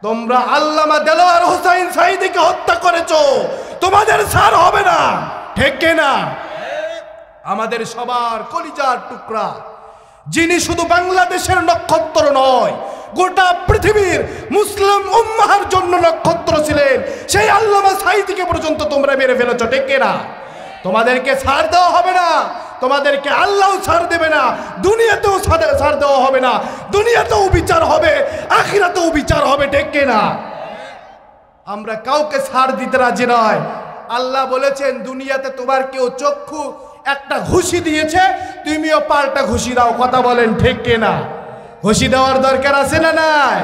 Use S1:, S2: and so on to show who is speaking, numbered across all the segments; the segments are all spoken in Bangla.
S1: তোমরা আল্লামা দেলোয়ার হোসেন সাঈদীকে হত্যা করেছো, তোমাদের ছাড় হবে না, ঠিক না? আমাদের সবার কলিজার টুকরা, যিনি শুধু বাংলাদেশের নক্ষত্র নয়, গোটা পৃথিবীর মুসলিম উম্মাহর জন্য নক্ষত্র ছিলেন, সেই আল্লামা সাঈদীকে পর্যন্ত তোমরা মেরে ফেলেছো, ঠিক না? তোমাদেরকে ছাড় দেওয়া হবে না, তোমাদেরকে আল্লাহ ছাড় দেবে না, দুনিয়াতেও ছাড় দেওয়া হবে না, দুনিয়াতেও বিচার হবে, আখিরাতেও বিচার হবে, ঠিক না? আমরা কাউকে ছাড় দিতে রাজি নয়। আল্লাহ বলেছেন দুনিয়াতে তোমার কেউ চক্ষু একটা ঘুষি দিয়েছে, তুমিও পাল্টা ঘুষি দাও, কথা বলেন ঠিক না? ঘুষি দেওয়ার দরকার আছে না নাই?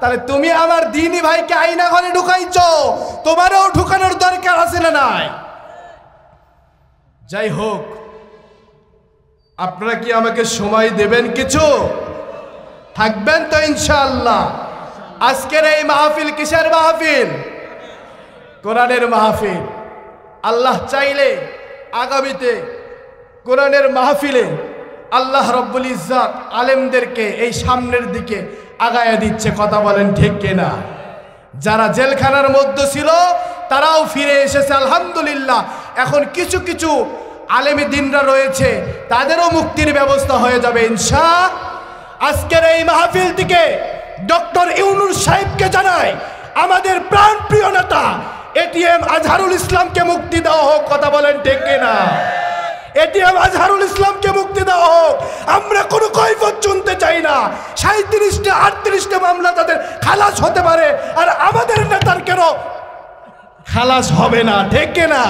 S1: তাহলে তুমি আমার দ্বীনি ভাইকে আয়না ঘরে ঢুকাইছো, তোমারও ঢুকানোর দরকার আছে না নাই? যাই হোক, আপনারা কি আমাকে সময় দেবেন? কিছু থাকবেন তো ইনশাআল্লাহ? আজকের এই মাহফিল কিসের মাহফিল? কোরআনের মাহফিল। আল্লাহ চাইলে আগামীতে কোরআনের মাহফিলে আল্লাহ রব্বুল ইজ্জত আলেমদেরকে এই সামনের দিকে আগায়া দিচ্ছে, কথা বলেন ঠিক কিনা? যারা জেলখানার মধ্যে ছিল তারাও ফিরে এসেছে আলহামদুলিল্লাহ। এখন কিছু কিছু আলেমী দিনরা রয়েছে, তাদেরও মুক্তির ব্যবস্থা হয়ে যাবে ইনশাআল্লাহ। আজকের এই মাহফিল থেকে ডক্টর ইউনূস সাহেবকে জানাই, আমাদের প্রাণপ্রিয় নেতা এটিএম আজহারুল ইসলামকে মুক্তি দেওয়া হোক, কথা বলেন ঠিক কিনা? এটিএম আজহারুল ইসলামকে মুক্তি দেওয়া হোক। আমরা কোনো কৈফিয়ত শুনতে চাই না। 37টা 38টা মামলা তাদের খালাস হতে পারে, আর আমাদের নেতার কেন খালাস হবে না, ঠিক কিনা?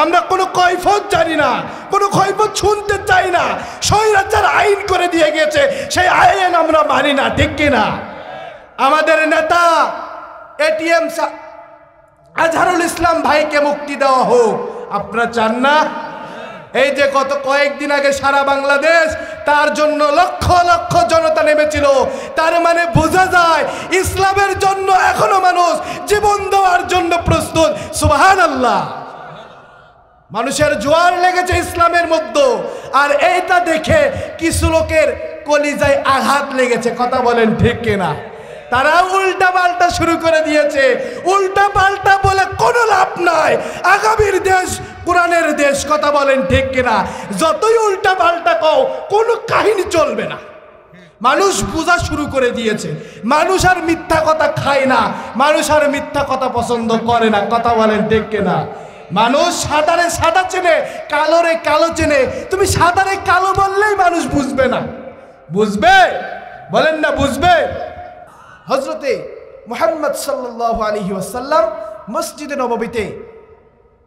S1: আমরা কোনো কৈফিয়ত জানি না, কোনো কৈফিয়ত শুনতে চাই না। স্বৈরাচার আইন করে দিয়ে গেছে, সেই আইন আমরা মানি না, ঠিক কিনা? আমাদের নেতা এটিএম আজহারুল ইসলাম ভাইকে মুক্তি দেওয়া হোক, আপনারা চান না? এই যে গত কয়েকদিন আগে সারা বাংলাদেশ তার জন্য লক্ষ লক্ষ জনতা নেমেছিল, তার মানে বোঝা যায় ইসলামের জন্য এখনো মানুষ জীবন দেওয়ার জন্য প্রস্তুত। সুবহানাল্লাহ। মানুষের জোয়ার লেগেছে ইসলামের মধ্যে, আর এইটা দেখে কিছু লোকের কলিজায় আঘাত লেগেছে, কথা বলেন ঠিক কিনা? তারা উল্টা পাল্টা শুরু করে দিয়েছে। উল্টা পাল্টা বলে কোনো লাভ নাই। আগামীর দেশ কোরআনের দেশ, কথা বলেন ঠিক কিনা? যতই উল্টা পাল্টা কও, কোনো কাহিনী চলবে না। মানুষ বোঝা শুরু করে দিয়েছে। মানুষ আর মিথ্যা কথা খায় না, মানুষ আর মিথ্যা কথা পছন্দ করে না, কথা বলেন ঠিক কিনা? মানুষ সাদারে সাদা চেনে, কালোরে কালো চেনে। তুমি সাদারে কালো বললেই মানুষ বুঝবে না। বুঝবে? বলেন না বুঝবে? হযরতে মুহাম্মদ সাল্লাল্লাহু আলাইহি ওয়াসাল্লাম মসজিদে নববীতে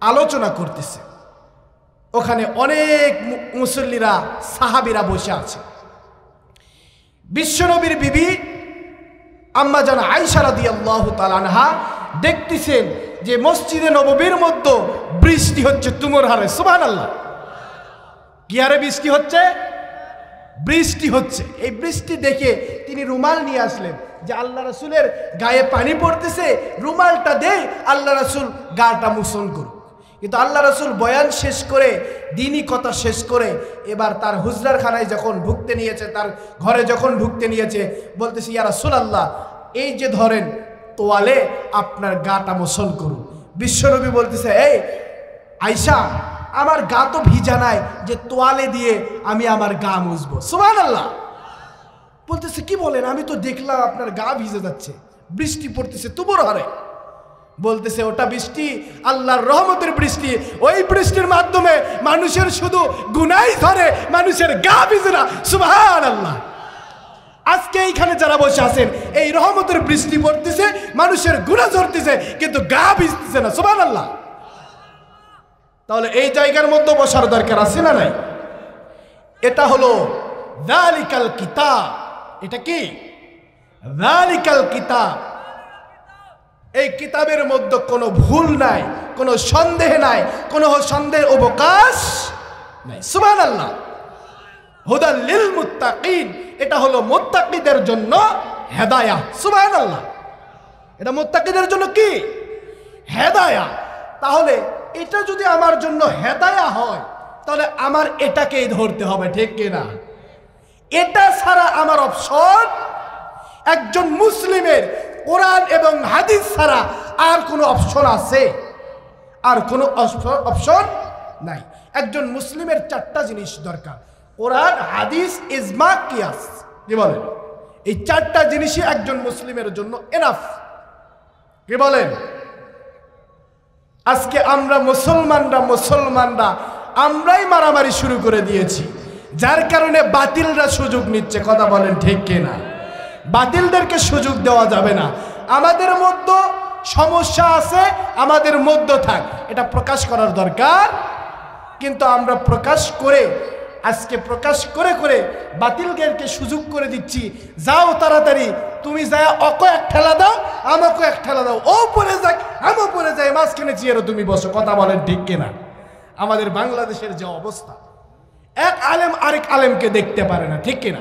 S1: আলোচনা করতেছে। ওখানে অনেক মুসল্লিরা, সাহাবীরা বসে আছে। বিশ্বনবীর বিবি আম্মা জান আয়েশা রাদিয়াল্লাহু তাআলা আনহা দেখতেছেন যে মসজিদে নববীর মধ্যে বৃষ্টি হচ্ছে তুমুল হারে। সুবহানাল্লাহ। কি হারে বৃষ্টি হচ্ছে? বৃষ্টি হচ্ছে। এই বৃষ্টি দেখে তিনি রুমাল নিয়ে আসলেন যে আল্লাহ রাসূলের গায়ে পানি পড়তেছে, রুমালটা দে, আল্লাহ রাসূল গাটা মোছন করুক। কিন্তু আল্লাহ রাসূল বয়ান শেষ করে, দ্বীনি কথা শেষ করে এবার তার হুজরার খানায় যখন ঢুকতে নিয়েছে, তার ঘরে যখন ঢুকতে নিয়েছে, বলতেছে ইয়া রাসূলুল্লাহ, এই যে ধরেন তোয়ালে, আপনার গাটা মোছন করুন। বিশ্বনবী বলতেছে, এই আয়েশা, আমার গা তো ভিজা নাই যে তোয়ালে দিয়ে আমি আমার গা মুছবো। সুবহানাল্লাহ। বলতেছে কি বলেন? আমি তো দেখলাম আপনার গা ভিজে যাচ্ছে, বৃষ্টি পড়তেছে তুমুল হারে। বলতেছে ওটা বৃষ্টি আল্লাহর রহমতের বৃষ্টি। ওই বৃষ্টির মাধ্যমে মানুষের শুধু গুনাহ ধরে, মানুষের গা ভিজে না। সুবহানাল্লাহ। আজকে এইখানে যারা বসে আছেন, এই রহমতের বৃষ্টি পড়তেছে, মানুষের গুনাহ ঝরতেছে, কিন্তু গা ভিজতেছে না। সুবহানাল্লাহ। তাহলে এই জায়গার মধ্যে বসার দরকার আছে না নাই? এটা হলো যালিকাল কিতাব। এটা কি? যালিকাল কিতাব। এই কিতাবের মধ্যে কোনো ভুল নাই, কোনো সন্দেহ নাই, কোনো সন্দেহের অবকাশ নাই। সুবহানাল্লাহ। হুদাল লিল মুত্তাকিন। এটা হলো মুত্তাকিদের জন্য হেদায়াহ। সুবহানাল্লাহ। এটা মুত্তাকিদের জন্য কি? হেদায়াহ। তাহলে এটা যদি আমার জন্য হেদায়াহ হয়, তাহলে আমার এটাকেই ধরতে হবে, ঠিক কিনা? এটা ছাড়া আমার অপশন একজন মুসলিমের কোরআন এবং হাদিস ছাড়া আর কোনো অপশন আছে? আর কোনো অপশন নাই। একজন মুসলিমের চারটা জিনিস দরকার: কোরআন, হাদিস, ইজমা, কিয়াস। কি বলেন? এই চারটা জিনিসই একজন মুসলিমের জন্য এনাফ। কি বলেন? আজকে আমরা মুসলমানরা আমরাই মারামারি শুরু করে দিয়েছি, যার কারণে বাতিলরা সুযোগ নিচ্ছে। কথা বলেন ঠিক কিনা? বাতিলদেরকে সুযোগ দেওয়া যাবে না। আমাদের মধ্যে সমস্যা আছে, আমাদের মধ্যে থাক, এটা প্রকাশ করার দরকার। কিন্তু আমরা আজকে প্রকাশ করে বাতিলদেরকে সুযোগ করে দিচ্ছি। যাও তাড়াতাড়ি, তুমি যায় অকো এক ঠেলা দাও, আমাকে এক ঠেলা দাও, ও পরে যাক আমও পরে যাই, মাঝখানে চেয়ারও তুমি বসো। কথা বলেন ঠিক কিনা? আমাদের বাংলাদেশের যে অবস্থা, এক আলেম আরেক আলেমকে দেখতে পারে না, ঠিক কিনা?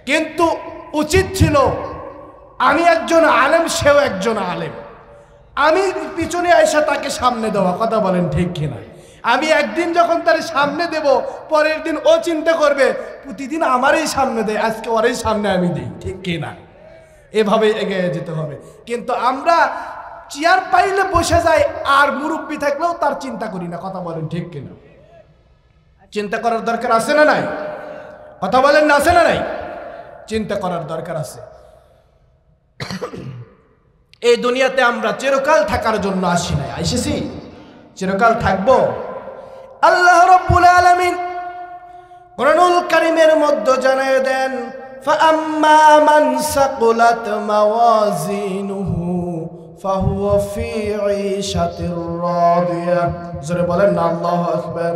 S1: কিন্তু উচিত ছিল আমি একজন আলেম, সেও একজন আলেম, আমি পিছনে আইসা তাকে সামনে দেওয়া। কথা বলেন ঠিক কিনা? আমি একদিন যখন তার সামনে দেব, পরের দিন ও চিন্তা করবে প্রতিদিন আমারই সামনে দেয়, আজকে ওরই সামনে আমি দিই, ঠিক কিনা? এভাবে এগিয়ে যেতে হবে। কিন্তু আমরা চেয়ার পাইলে বসে যাই, আর মুরব্বী থাকলেও তার চিন্তা করি না। কথা বলেন ঠিক কিনা? চিন্তা করার দরকার আছে না নাই? কথা বলেন না, আছে না নাই? চিন্তা করার দরকার আছে। এই দুনিয়াতে আমরা চিরকাল থাকার জন্য আসি নাই, এসেছি চিরকাল থাকবো। আল্লাহ রাব্বুল আলামিন কোরআনুল কারীমের মধ্যে জানিয়ে দেন, ফাআম্মা মান সাকুলাত মাওয়াজিনুহু ফাহুয়া ফি ঈশাতির রাদিয়া। জোরে বলেন না আল্লাহু আকবার।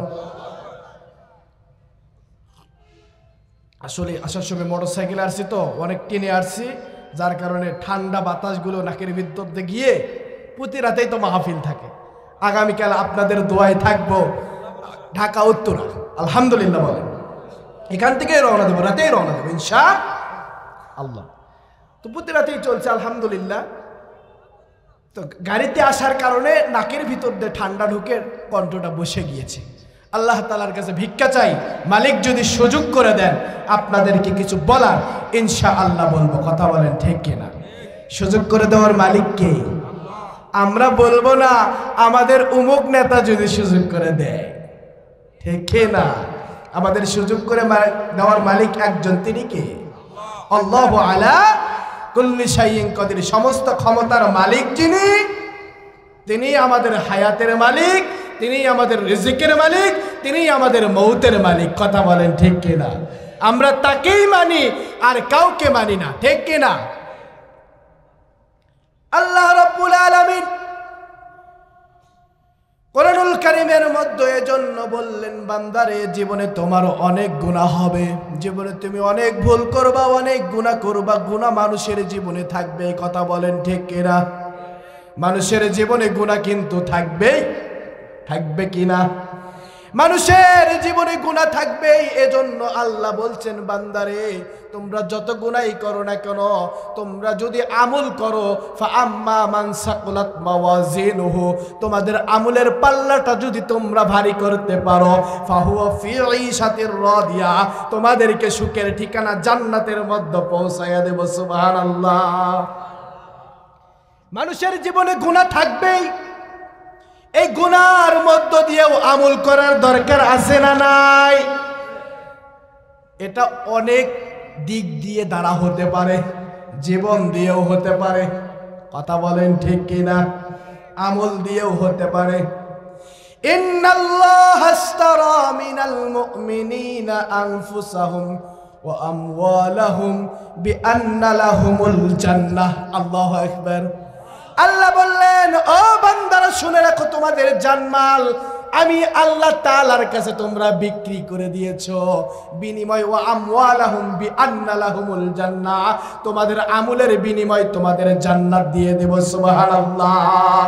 S1: আসলে আসার সময় মোটরসাইকেলে আসছি তো, অনেক টেনে আসছি, যার কারণে ঠান্ডা বাতাসগুলো নাকের ভিতর দিয়ে গিয়ে প্রতি রাতেই তো মাহফিল থাকে। আগামীকাল আপনাদের দোয়ায় থাকবো ঢাকা উত্তরা, আলহামদুলিল্লাহ বলেন। এখান থেকেই রওনা দেবো, রাতেই রওনা দেবো ইনশাআল্লাহ। তো প্রতি রাতেই চলছে আলহামদুলিল্লাহ। তো গাড়িতে আসার কারণে নাকের ভিতর দিয়ে ঠান্ডা ঢুকে কণ্ঠটা বসে গিয়েছে। আল্লাহ তাআলার কাছে ভিক্ষা চাই, মালিক যদি সুযোগ করে দেন আপনাদেরকে কিছু বলার, ইনশাআল্লাহ বলবো। কথা বলেন ঠিক কিনা? সুযোগ করে দেওয়ার মালিক কে? আমরা বলবো না আমাদের উমুক নেতা যদি সুযোগ করে দেয়, ঠিক কিনা? আমাদের সুযোগ করে দেওয়ার মালিক একজন, তিনি কে? আল্লাহু আলা কুল্লি শাইইন কাদির। সমস্ত ক্ষমতার মালিক যিনি, তিনি আমাদের হায়াতের মালিক, তিনি আমাদের রিজিকের মালিক, তিনি আমাদের মৌতের মালিক। কথা বলেন ঠিক কিনা? আমরা তাকেই মানি, আর কাউকে মানি না, ঠিক কিনা? আল্লাহ রাব্বুল আলামিন কোরআনুল কারীমের মধ্যে এজন্য বললেন, বান্দারে জীবনে তোমার অনেক গুনাহ হবে, জীবনে তুমি অনেক ভুল করবা, অনেক গুনাহ করবা। গুনাহ মানুষের জীবনে থাকবে। কথা বলেন ঠিক কিনা? মানুষের জীবনে গুনাহ কিন্তু থাকবে কিনা? মানুষের জীবনে গুনাহ থাকবেই। এজন্য আল্লাহ বলছেন, বান্দারে তোমরা যত গুনাহই করো না কেন, তোমরা যদি আমল করো, ফাআম্মা মান সাকুলাত মাওয়াজিনুহু, তোমাদের আমলের পাল্লাটা যদি তোমরা ভারী করতে পারো, ফাহুয়া ফি ঈশাতির রাদিয়া, তোমাদেরকে সুখের ঠিকানা জান্নাতের মধ্যে পৌঁছায়া দেব। সুবহানাল্লাহ। মানুষের জীবনে গুনাহ থাকবেই। এই গুনার মধ্য দিয়েও আমল করার দরকার আছে না নাই? এটা অনেক দিক দিয়ে দ্বারা হতে পারে, জীবন দিয়েও হতে পারে। কথা বলেন ঠিক কিনা? আমল দিয়েও হতে পারে। ইন্নাল্লাহা আশতারা মিনাল মুমিনিনা আনফুসাহুম ওয়া আমওয়ালাহুম বিআন্না লাহুমুল জান্নাহ। আল্লাহু আকবার। আল্লাহ বললেন, ও বান্দারা শুনে রাখো, তোমাদের জানমাল আমি আল্লাহ তাআলার কাছে তোমরা বিক্রি করে দিয়েছো। বিনিময় ওয়া আমওয়ালাহুম বিআন্না লাহুমুল জান্নাহ, তোমাদের আমলের বিনিময় তোমাদের জান্নাত দিয়ে দেব। সুবহানাল্লাহ।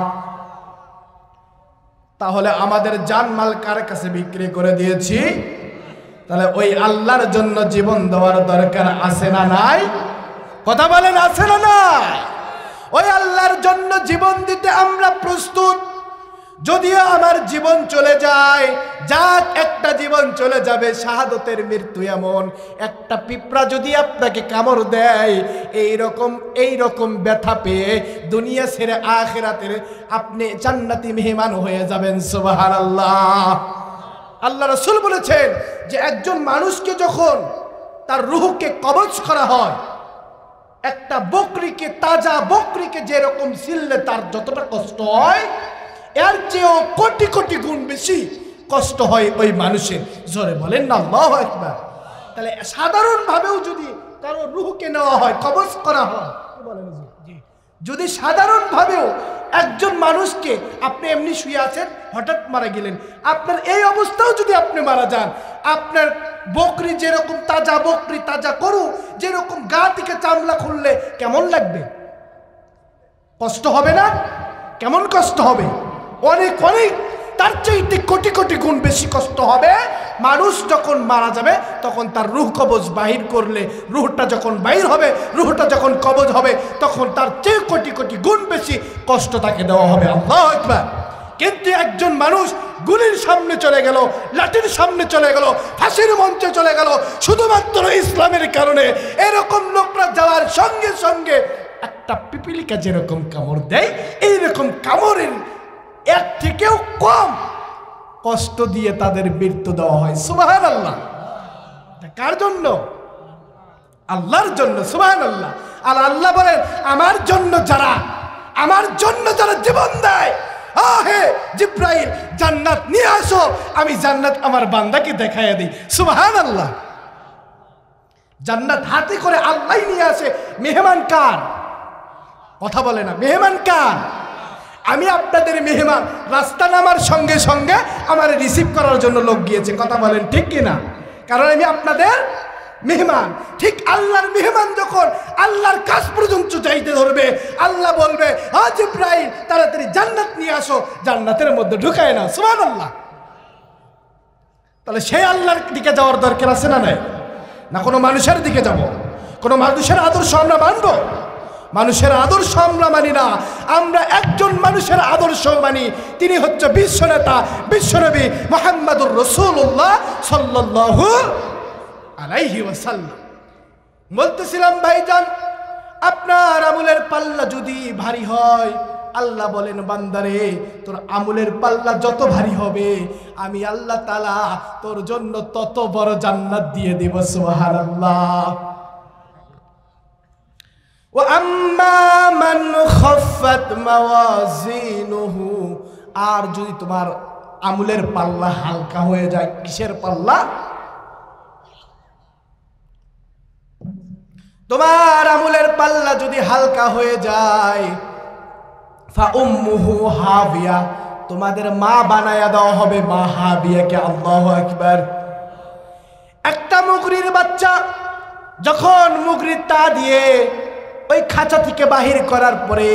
S1: তাহলে আমাদের জানমাল কার কাছে বিক্রি করে দিয়েছি? তাহলে ওই আল্লাহর জন্য জীবন দেওয়ার দরকার আছে না নাই? কথা বলেন, আছে না নাই? ওই আল্লাহর জন্য জীবন দিতে আমরা প্রস্তুত। যদিও আমার জীবন চলে যায়, যাক একটা জীবন চলে যাবে, শাহাদতের মৃত্যু এমন। একটা পিঁপড়া যদি আপনাকে কামড় দেয়, এইরকম ব্যথা পেয়ে দুনিয়া ছেড়ে আখিরাতের আপনি জান্নাতি মেহমান হয়ে যাবেন। সুবহানাল্লাহ। আল্লাহ রাসূল বলেছেন যে একজন মানুষকে যখন তার রূহকে কবজ করা হয়, একটা বকরিকে, তাজা বকরিকে যেরকম ছিললে তার যতটা কষ্ট হয়, এর চেয়েও কোটি কোটি গুণ বেশি কষ্ট হয় ওই মানুষের। জোরে বলেন না আল্লাহু আকবার। তাহলে সাধারণভাবেও যদি কারো রূহকে নেওয়া হয়, কবজ করা হয়, যদি সাধারণভাবেও একজন মানুষকে, আপনি এমনি শুয়ে আছেন, হঠাৎ মারা গেলেন, আপনার এই অবস্থাও যদি আপনি মারা যান, আপনার বকরি যেরকম তাজা বকরি, তাজা গরু যেরকম গা থেকে চামড়া খুললে কেমন লাগবে? কষ্ট হবে না? কেমন কষ্ট হবে? অনেক অনেক, তার চাইতে কোটি কোটি গুণ বেশি কষ্ট হবে। মানুষ যখন মারা যাবে তখন তার রূহ কবজ বাহির করলে, রূহটা যখন বাহির হবে, রূহটা যখন কবজ হবে, তখন তার চেয়ে কোটি কোটি গুণ বেশি কষ্ট তাকে দেওয়া হবে। আল্লাহু আকবার। কিন্তু একজন মানুষ গুলির সামনে চলে গেল, লাঠির সামনে চলে গেল, ফাঁসির মঞ্চে চলে গেল, শুধুমাত্র ইসলামের কারণে, এরকম লোকরা যাওয়ার সঙ্গে সঙ্গে একটা পিপিলিকা যেরকম কামড় দেয়, এইরকম কামড়ের এর থেকেও কম কষ্ট দিয়ে তাদের মৃত্যু দেওয়া হয়। সুবহানাল্লাহ। কার জন্য? আল্লাহর জন্য। সুবহানাল্লাহ। আর আল্লাহ বলেন, আমার জন্য যারা জীবন দেয়, হে জিব্রাইল জান্নাত নিয়ে আসো, আমি জান্নাত আমার বান্দাকে দেখাইয়া দিই। সুবহানাল্লাহ। জান্নাত হাতে করে আল্লাহ নিয়ে আসে। মেহমান কার? কথা বলে না, মেহমান কার? আমি আপনাদের মেহমান। রাস্তা নামার সঙ্গে সঙ্গে আমার রিসিভ করার জন্য লোক গিয়েছে। কথা বলেন ঠিক কিনা? কারণ আমি আপনাদের মেহমান। ঠিক আল্লাহর মেহমান যখন আল্লাহর কাছ পর্যন্ত যাইতে ধরবে, আল্লাহ বলবে, হ্যাঁ জিব্রাইল তাড়াতাড়ি জান্নাত নিয়ে আসো, জান্নাতের মধ্যে ঢুকায় না। সুবহানাল্লাহ। তাহলে সেই আল্লাহর দিকে যাওয়ার দরকার আছে না নাই? না কোনো মানুষের দিকে যাব? কোনো মানুষের আদর্শ আমরা মানব? মানুষের আদর্শ আমরা মানি না, আমরা একজন মানুষের আদর্শ মানি। তিনি হচ্ছে বিশ্বনেতা, বিশ্বনবী মুহাম্মদুর রাসূলুল্লাহ সাল্লাল্লাহু আলাইহি ওয়াসাল্লাম। বলতেছিলাম ভাইজান, আপনার আমলের পাল্লা যদি ভারী হয়, আল্লাহ বলেন, বান্দারে তোর আমলের পাল্লা যত ভারী হবে, আমি আল্লাহ তাআলা তোর জন্য তত বড় জান্নাত দিয়ে দেব। সুবহানাল্লাহ। وَأَمَّا مَنْ خَفَّتْ مَوَازِينُهُ, আর যদি তোমার আমলের পাল্লা হালকা হয়ে যায়, কিসের পাল্লা? তোমার আমলের পাল্লা যদি হালকা হয়ে যায়, ফাউম্মুহু হাবিয়া, তোমাদের মা বানায়া দেওয়া হবে মা হাবিয়াকে। আল্লাহু আকবার। একটা মুগরির বাচ্চা যখন মুগরির তা দিয়ে ওই খাঁচা থেকে বাহির করার পরে,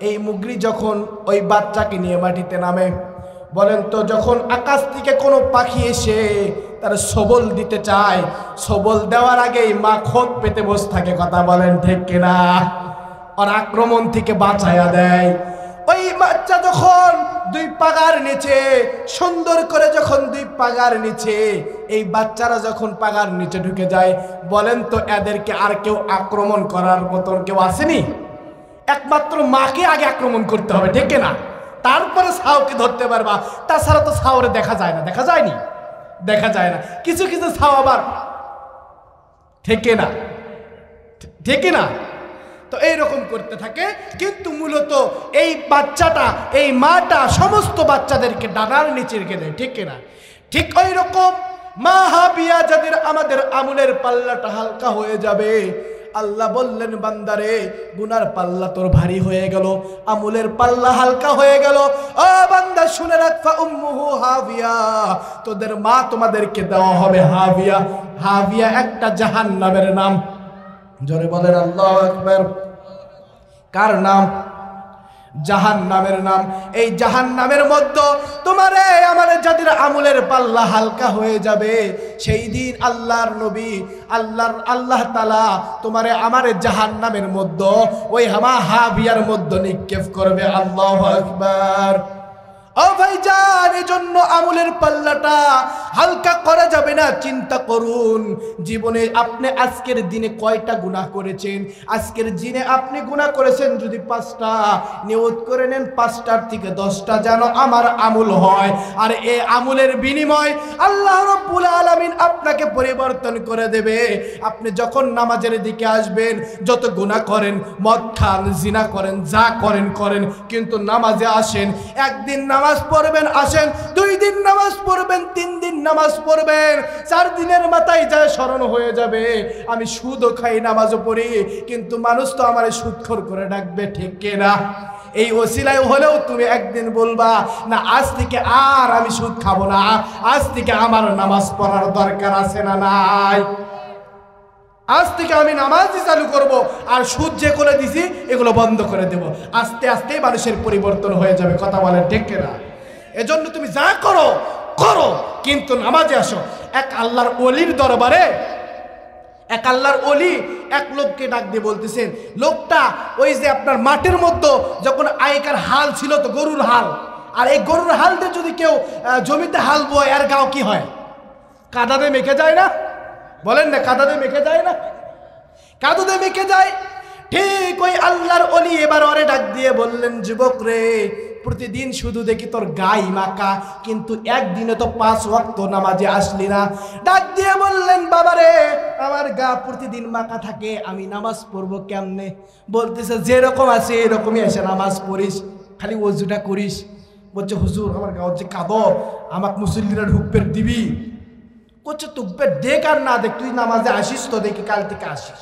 S1: এই মুগরি যখন ওই বাচ্চাকে নিয়ে মাটিতে নামে, বলেন তো যখন আকাশ থেকে কোনো পাখি এসে তার সবল দিতে চায়, সবল দেওয়ার আগেই মা খোঁজ পেতে বসে থাকে। কথা বলেন ঠিক কিনা? আর আক্রমণ থেকে বাঁচায়া দেয়। ওই বাচ্চা যখন দুই পাগার নিচে, সুন্দর করে যখন দুই পাগার নিচে, এই বাচ্চারা যখন পাগার নিচে ঢুকে যায়, বলেন তো এদেরকে আর কেউ আক্রমণ করার মতন কেউ আসেনি? একমাত্র মাকে আগে আক্রমণ করতে হবে, ঠিক না? তারপরে ছাউকে ধরতে পারবা। তাছাড়া তো ছাউরে দেখা যায় না। দেখা যায়নি? দেখা যায় না। কিছু কিছু ছাউ আবার ঠিক না, ঠিক না? তো এইরকম করতে থাকে। কিন্তু মূলত এই বাচ্চাটা, এই মাটা সমস্ত বাচ্চাদেরকে ডানার নিচে রেখে দেয়, ঠিক না? ঠিক ওই রকম মা হাবিয়া যাদের আমাদের আমলের পাল্লাটা হালকা হয়ে যাবে, আল্লাহ বললেন, বান্দারে গুনার পাল্লা তোর ভারী হয়ে গেল, আমলের পাল্লা হালকা হয়ে গেল। ও বান্দা শুনে রাখ, ফাউম্মুহু হাবিয়া, তোদের মা তোমাদেরকে দেওয়া হবে হাবিয়া। হাবিয়া একটা জাহান্নামের নাম। জোরে বলেন আল্লাহু আকবার। কার নাম? জাহান্নামের নাম। এই জাহান্নামের মধ্যে তোমারে আমারে যাদের আমলের পাল্লা হালকা হয়ে যাবে, সেই দিন আল্লাহর নবী, আল্লাহ তাআলা তোমারে আমারে জাহান্নামের মধ্যে ওই হাবিয়ার মধ্যে নিক্ষেপ করবে। আল্লাহু আকবার। ও ভাইজান, এজন্য আমলের পাল্লাটা হালকা করা যাবে না। চিন্তা করুন, জীবনে আপনি আজকের দিনে কয়টা গুনাহ করেছেন? আজকের দিনে আপনি গুনাহ করেছেন যদি 5টা, নিয়ত করে নেন 5টার থেকে 10টা যেন আমার আমল হয়। আর এই আমলের বিনিময় আল্লাহ রাব্বুল আলামিন আপনাকে পরিবর্তন করে দেবে। আপনি যখন নামাজের দিকে আসবেন, যত গুনাহ করেন, মদ খান, জিনা করেন, যা করেন করেন, কিন্তু নামাজে আসেন। একদিন নামাজ পড়বেন আসেন, 2 দিন নামাজ পড়বেন, 3 দিন নামাজ পড়বেন, 4 দিনের মাথায় যায় স্মরণ হয়ে যাবে আমি সুদও খাই, নামাজও পড়ি, কিন্তু মানুষ তো আমার সুদখোর করে ডাকবে, ঠিক কিনা? এই ওসিলায় হলেও তুমি একদিন বলবা না, আজ থেকে আর আমি সুদ খাবো না, আজ থেকে আমার নামাজ পড়ার দরকার আছে না নাই? আজ থেকে আমি নামাজই চালু করব, আর সুদ যে করে দিছি এগুলো বন্ধ করে দেব। আস্তে আস্তে মানুষের পরিবর্তন হয়ে যাবে। কথা বলেন ঠিক কিনা? এজন্য তুমি যা করো করো, কিন্তু নামাজে আসো। এক আল্লাহর ওলির দরবারে এক আল্লাহর ওলি এক লোককে ডাক দিয়ে বলতেছেন, লোকটা ওই যে আপনার মাঠের মধ্যে যখন আগেকার হাল ছিল তো গরুর হাল, আর এই গরুর হালতে যদি কেউ জমিতে হাল বয় আর গাও কি হয়? কাদাতে মেখে যায় না? বলেন না, কাদাতে মেখে যায় না? কাদাতে মেখে যায়। ঠিক ওই আল্লাহর ওলি এবার ওরে ডাক দিয়ে বললেন, যুবক রে, প্রতিদিন শুধু দেখি তোর গাই মাকা, কিন্তু একদিনে তো 5 ওয়াক্ত নামাজে আসলি না। ডাক দিয়ে বললেন, বাবা রে, আমার গা প্রতিদিন মাকা থাকে, আমি নামাজ পড়বো কেমনে? বলতেছে, যেরকম আছে এরকমই এসে নামাজ পড়িস, খালি ওযুটা করিস। বলছে, হুজুর আমার গাও যে কাঁদো, আমাকে মুসল্লিরা ঢুকপের দিবি। করছে, টুকপের দেখ আর না দেখ, তুই নামাজে আসিস তো, দেখি কাল থেকে আসিস।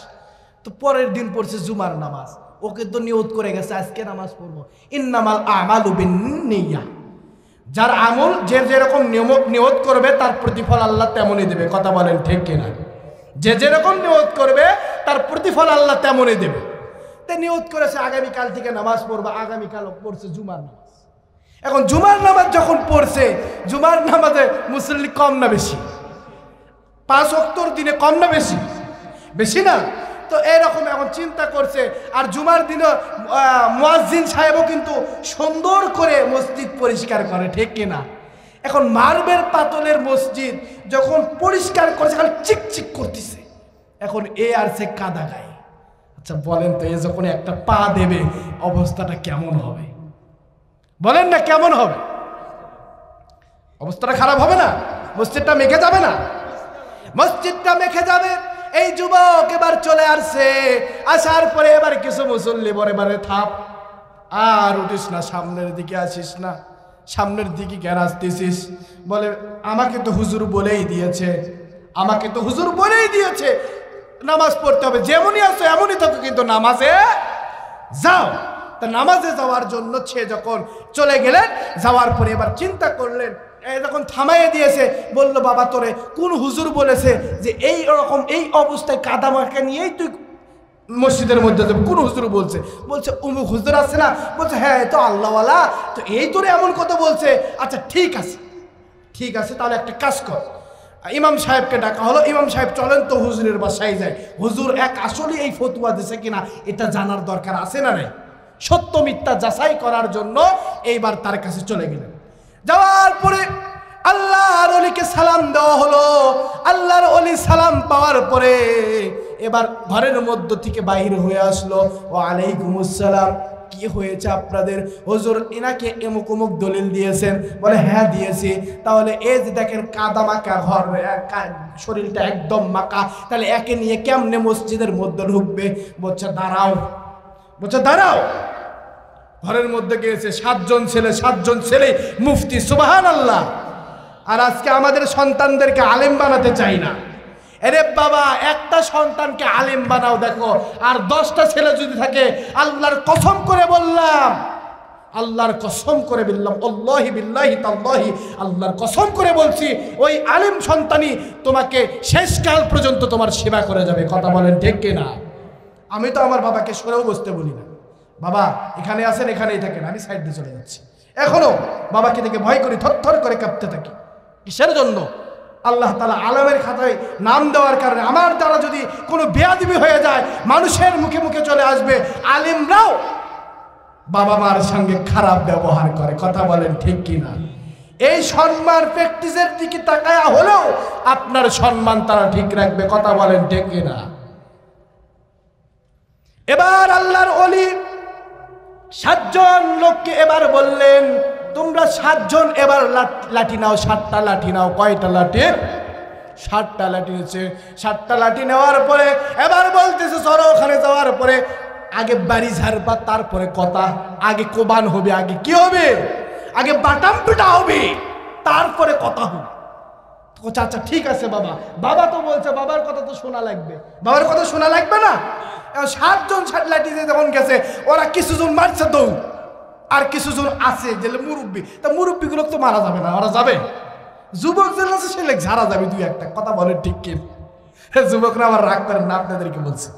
S1: তো পরের দিন পড়ছে জুমার নামাজ, ওকে তো নিয়ত করে গেছে আজকে নামাজ পড়বো। ইন্নামাল আমালু বিন্নিয়াহ, যার আমল যে যেরকম নিয়ত করবে তার প্রতিফল আল্লাহ তেমনই দেবে। কথা বলেন ঠিক কিনা? যে যেরকম নিয়ত করবে তার প্রতিফল আল্লাহ তেমনই দেবে। তাই নিয়ত করেছে আগামীকাল থেকে নামাজ পড়বো, আগামীকাল পড়ছে জুমার নামাজ। এখন জুমার নামাজ যখন পড়ছে, জুমার নামাজে মুসল্লি কম না বেশি? 5 ওয়াক্তর দিনে কম না বেশি? বেশি না? তো এরকম এখন চিন্তা করছে। আর জুমার দিনে মুয়াজ্জিন সাহেবও কিন্তু সুন্দর করে মসজিদ পরিষ্কার করে, ঠিক কিনা? এখন মার্বেল পাতলের মসজিদ যখন পরিষ্কার করেছে, খালি চিকচিক করতেছে। এখন এ আর সে কাদা গায়ে। আচ্ছা বলেন তো, এ যখন একটা পা দেবে অবস্থাটা কেমন হবে? বলেন না, কেমন হবে? অবস্থাটা খারাপ হবে না? মসজিদটা মেখে যাবে না? মসজিদটা মেখে যাবে। এই যুবক এবার চলে আসছে, আসার পরে এবার কিছু মুসল্লি বলে, এবারে থাপ, আর উঠিস না, সামনের দিকে আসিস না, সামনের দিকে কেন আসতেছিস? বলে, আমাকে তো হুজুর বলেই দিয়েছে, আমাকে তো হুজুর বলেই দিয়েছে নামাজ পড়তে হবে, যেমনই আসো এমনই থাকো, কিন্তু নামাজে যাও। তা নামাজে যাওয়ার জন্য সে যখন চলে গেলেন, যাওয়ার পরে এবার চিন্তা করলেন, যখন থামাইয়ে দিয়েছে, বলল, বাবা তোরে কোন হুজুর বলেছে যে এই রকম এই অবস্থায় কাদা মাখা নিয়েই তুই মসজিদের মধ্যে যাবে? কোন হুজুর বলছে? বলছে, অমুক হুজুর আছে না? বলছে, হ্যাঁ তো আল্লাহওয়ালা, তো এই তোরে এমন কথা বলছে। আচ্ছা ঠিক আছে, ঠিক আছে, তাহলে একটা কাজ কর। ইমাম সাহেবকে ডাকা হলো। ইমাম সাহেব, চলেন তো হুজুরের বাসায় যায়, হুজুর আসলে এই ফতোয়া দিছে কিনা এটা জানার দরকার আছে না নাই? সত্য মিথ্যা যাচাই করার জন্য এইবার তার কাছে চলে গেলেন। যাওয়ার পরে আল্লাহর ওলিকে সালাম দেওয়া হলো। আল্লাহর ওলি সালাম পাওয়ার পরে এবার ঘরের মধ্য থেকে বাহির হয়ে আসলো। ওয়া আলাইকুমুস সালাম, কি হয়েছে আপনাদের? হুজুর এনাকে এমুক অমুক দলিল দিয়েছেন। বলে, হ্যাঁ দিয়েছি। তাহলে এই যে দেখেন কাদা মাখা ঘর, শরীরটা একদম মাখা, তাহলে একে নিয়ে কেমনে মসজিদের মধ্যে ঢুকবে? বলছে, দাঁড়াও, বলছে দাঁড়াও। ঘরের মধ্যে গিয়েছে, 7 জন ছেলে মুফতি, সুবহানাল্লাহ। আর আজকে আমাদের সন্তানদেরকে আলেম বানাতে চাই না। আরে বাবা, একটা সন্তানকে আলেম বানাও দেখো, আর 10টা ছেলে যদি থাকে, আল্লাহর কসম করে বললাম, আল্লাহর কসম করে বললাম, আল্লাহি বিল্লাহি তাল্লাহি, আল্লাহর কসম করে বলছি, ওই আলেম সন্তানই তোমাকে শেষকাল পর্যন্ত তোমার সেবা করে যাবে। কথা বলেন ঠিক কিনা? আমি তো আমার বাবাকে সরেও বসতে বলি না, বাবা এখানে আছেন, এখানেই থাকেন, আমি সাইড দিয়ে চলে যাচ্ছি। এখনো বাবাকে দেখে ভয় করি, থরথর করে কাঁপতে থাকি। কিসের জন্য? আল্লাহ তাআলা আলেমের খাতায় নাম দেওয়ার কারণে আমার দ্বারা যদি কোনো বেয়াদবি হয়ে যায়, মানুষের মুখে মুখে চলে আসবে, আলেমরাও বাবা মার সঙ্গে খারাপ ব্যবহার করে। কথা বলেন ঠিক কিনা? এই সম্মান প্র্যাকটিসের দিকে তাকায়া হলেও আপনার সম্মান তারা ঠিক রাখবে। কথা বলেন ঠিক কিনা? এবার আল্লাহর ওলি 7 জন লোককে এবার বললেন, তোমরা 7 জন এবার লাঠি নাও, 7টা লাঠি নাও। কয়টা লাঠি? 7টা লাঠি নিচ্ছে। 7টা লাঠি নেওয়ার পরে এবার বলতেছে চলো ওখানে যাওয়ার পরে আগে বাড়ি ঝাড়বা, তারপরে কথা। আগে কোবান হবে, আগে কি হবে? আগে বাটাম পিটা হবে, তারপরে কথা হবে। চাচা ঠিক আছে বাবা, বাবা তো বলছে, বাবার কথা তো শোনা লাগবে। বাবার কথা শোনা লাগবে না? 7 জন 7 লাঠি দিয়ে যখন গেছে, ওরা কিছু জন মারছে দৌড়, আর কিছু জন আছে যে মুরব্বী। তা মুরব্বীগুলো তো মারা যাবে না, ওরা যাবে। যুবক যে আছে সে ঝাড়া যাবে 2-1টা। কথা বলেন ঠিক কি? যুবকরা আবার রাগ করেন না, আপনাদেরকে বলছে।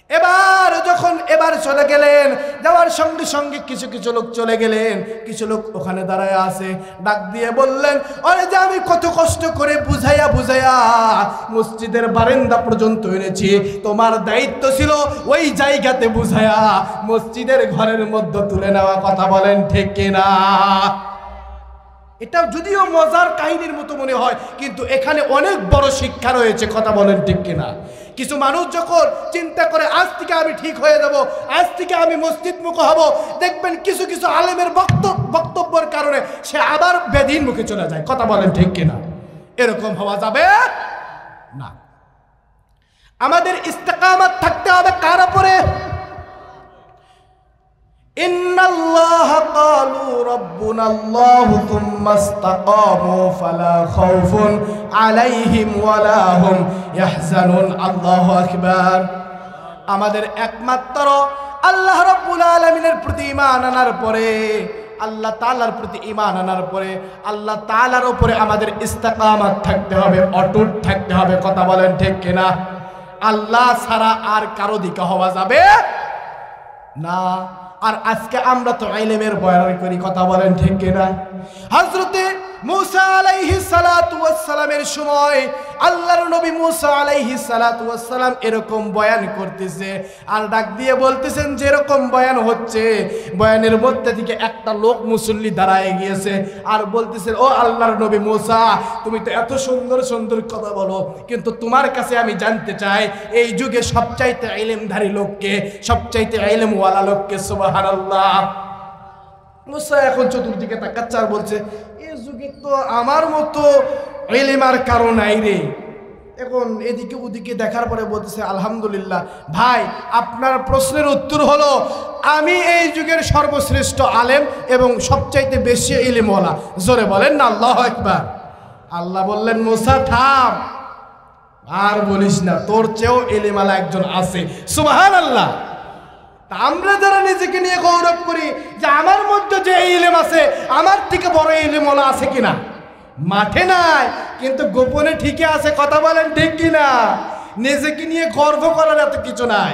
S1: এবার যখন এবার চলে গেলেন, যাওয়ার সঙ্গে সঙ্গে কিছু কিছু লোক চলে গেলেন, কিছু লোক ওখানে দাঁড়ায় আছে। ডাক দিয়ে বললেন, আরে যে আমি কত কষ্ট করে বুঝাইয়া বুঝাইয়া মসজিদের বারান্দা পর্যন্ত এনেছি, তোমার দায়িত্ব ছিল ওই জায়গাতে বুঝাইয়া মসজিদের ঘরের মধ্যে তুলে নেওয়া। কথা বলেন ঠিক কিনা? এটা যদিও মজার কাহিনীর মতো মনে হয়, কিন্তু এখানে অনেক বড় শিক্ষা রয়েছে। কথা বলেন ঠিক কিনা? কিছু মানুষ যখন চিন্তা করে আজ থেকে আমি ঠিক হয়ে যাব, আজ থেকে আমি মসজিদ মুখ হব, দেখবেন কিছু কিছু আলেমের বক্তব্যের কারণে সে আবার বেদিন মুখে চলে যায়। কথা বলেন ঠিক কিনা? এরকম হওয়া যাবে না। আমাদের ইস্তেকামত থাকতে হবে কার উপরে? ইন্নাল্লাহা ক্বালু রাব্বুনাল্লাহু থুম্মা ইসতাকামু ফালা খাউফুন আলাইহিম ওয়ালা হুম ইয়াহজানুন। আল্লাহু আকবার। আমাদের একমাত্র আল্লাহ রাব্বুল আলামিনের প্রতি ঈমান আনার পরে, আল্লাহ তাআলার প্রতি ঈমান আনার পরে আল্লাহ তাআলার উপরে আমাদের ইস্তেকামত থাকতে হবে, অটুট থাকতে হবে। কথা বলেন ঠিক কিনা? আল্লাহ ছাড়া আর কারো দিকে হওয়া যাবে না। আর আজকে আমরা তো ইলমের বয়ান করি। কথা বলেন ঠিক কিনা? হযরতে মুসা আলাইহিস সালাতু ওয়াস সালামের সময় আল্লাহর নবী মুসা আলাইহিস সালাতু ওয়াস সালাম এরকম বয়ান করতেছে, আর ডাক দিয়ে বলতেছেন যেরকম বয়ান হচ্ছে, বয়ানের মধ্যে থেকে একটা লোক মুসল্লি দাঁড়ায় গিয়েছে আর বলতেছে, ও আল্লাহর নবী মুসা, তুমি তো এত সুন্দর সুন্দর কথা বলো, কিন্তু তোমার কাছে আমি জানতে চাই এই যুগে সবচাইতে ইলমধারী লোককে, সবচাইতে ইলমওয়ালা লোককে? সুবহানাল্লাহ। মুসা এখন চতুর্দিকে তাকাচ্ছে আর বলছে, এই যুগে তো আমার মতো ইলম আর কারো নাই রে। এখন এদিকে ওদিকে দেখার পরে বলতেছে, আলহামদুলিল্লাহ ভাই, আপনার প্রশ্নের উত্তর হলো আমি এই যুগের সর্বশ্রেষ্ঠ আলেম এবং সবচাইতে বেশি ইলমওয়ালা। জোরে বলেন না আল্লাহু আকবার। আল্লাহ বললেন, মুসা থাম, আর বলিস না, তোর চেয়েও ইলমওয়ালা একজন আছে। সুবহানাল্লাহ। আমরা যারা নিজেকে নিয়ে গৌরব করি যে আমার মধ্যে যে ইলম আছে, আমার থেকে বড় ইলমওয়ালা আছে কিনা? মাঠে নাই, কিন্তু গোপনে ঠিকই আছে। কথা বলেন ঠিক কিনা? নিজেকে নিয়ে গর্ব করার এত কিছু নাই।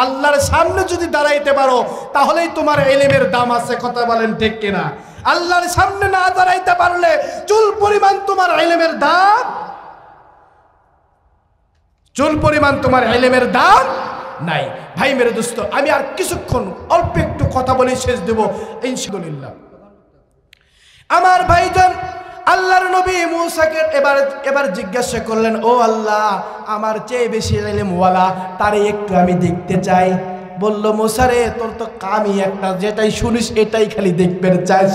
S1: আল্লাহর সামনে যদি দাঁড়াইতে পারো তাহলেই তোমার ইলমের দাম আছে। কথা বলেন ঠিক কিনা? আল্লাহর সামনে না দাঁড়াইতে পারলে চুল পরিমাণ তোমার ইলমের দাম, চুল পরিমাণ তোমার ইলমের দাম নাই। ভাই মেরে দোস্ত, আমি আর কিছুক্ষণ অল্প একটু কথা বলে শেষ দেব ইনশাআল্লাহ। আমার ভাইজান, আল্লাহর নবী মুসাকে এবার জিজ্ঞাসা করলেন, ও আল্লাহ, আমার চেয়ে বেশি ইলমওয়ালা তারে একটু আমি দেখতে চাই। বলল, মুসা রে, তোর তো কামই একটা, যেটাই শুনিস এটাই খালি দেখতে চাস।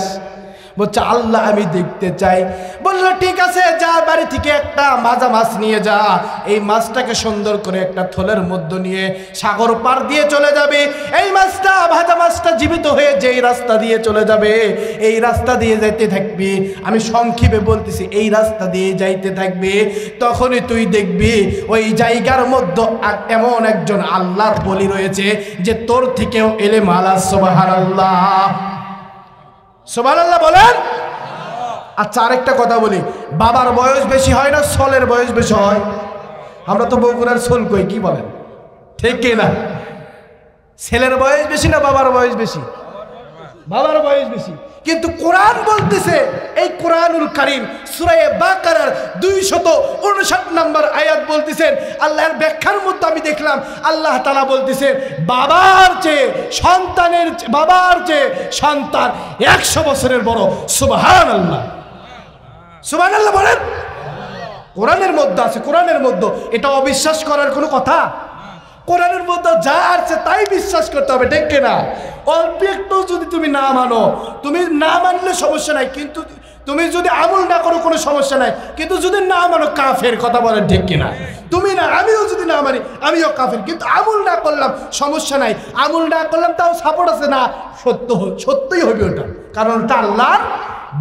S1: বলছে, আল্লাহ আমি দেখতে চাই। বলল, ঠিক আছে, যা বাড়ি থেকে একটা মাজা মাছ নিয়ে যা, এই মাছটাকে সুন্দর করে একটা থলের মধ্যে নিয়ে সাগর পার দিয়ে চলে যাবে। এই মাছটা, ভাজা মাছটা জীবিত হয়ে যেই রাস্তা দিয়ে চলে যাবে, এই রাস্তা দিয়ে যাইতে থাকবি। আমি সংক্ষেপে বলতেছি, এই রাস্তা দিয়ে যাইতে থাকবি, তখনই তুই দেখবি ওই জায়গার মধ্যে এমন একজন আল্লাহর বলি রয়েছে যে তোর থেকেও ইলম আলা। সুবহানাল্লাহ, সুবহানাল্লাহ বলেন। আচ্ছা, আরেকটা কথা বলি, বাবার বয়স বেশি হয় না ছেলের বয়স বেশি হয়? আমরা তো বগুড়ার ছোল কই, কি বলেন ঠিক কি না? ছেলের বয়স বেশি না বাবার বয়স বেশি? বাবার বয়স বেশি, কিন্তু কোরআন বলতেছে, এই কোরআনুল কারীম সূরা বাকারার 259 নম্বর আয়াত বলতেছেন, আল্লাহর ব্যাখ্যার মধ্যে আমি দেখলাম আল্লাহ তাআলা বলতেছেন বাবার চেয়ে সন্তান 100 বছরের বড়। সুবহানাল্লাহ, সুবহানাল্লাহ বলেন। কোরআনের মধ্যে আছে, কোরআনের মধ্যে, এটা অবিশ্বাস করার কোনো কথা? কোরআনের মধ্যে যা আছে তাই বিশ্বাস করতে হবে, ঠিক কিনা? অল্প একটু যদি তুমি না মানো, তুমি না মানলে সমস্যা নাই, কিন্তু তুমি যদি আমল না করো কোনো সমস্যা নাই, কিন্তু যদি না মানো কাফের, কথা বলেন ঠিক কিনা? তুমি না, আমিও যদি না মানি আমিও কাফের, কিন্তু আমল না করলাম সমস্যা নাই, আমল না করলাম তাও সাপোর্ট আছে না, সত্যই হবে ওটা, কারণ ওটা আল্লাহর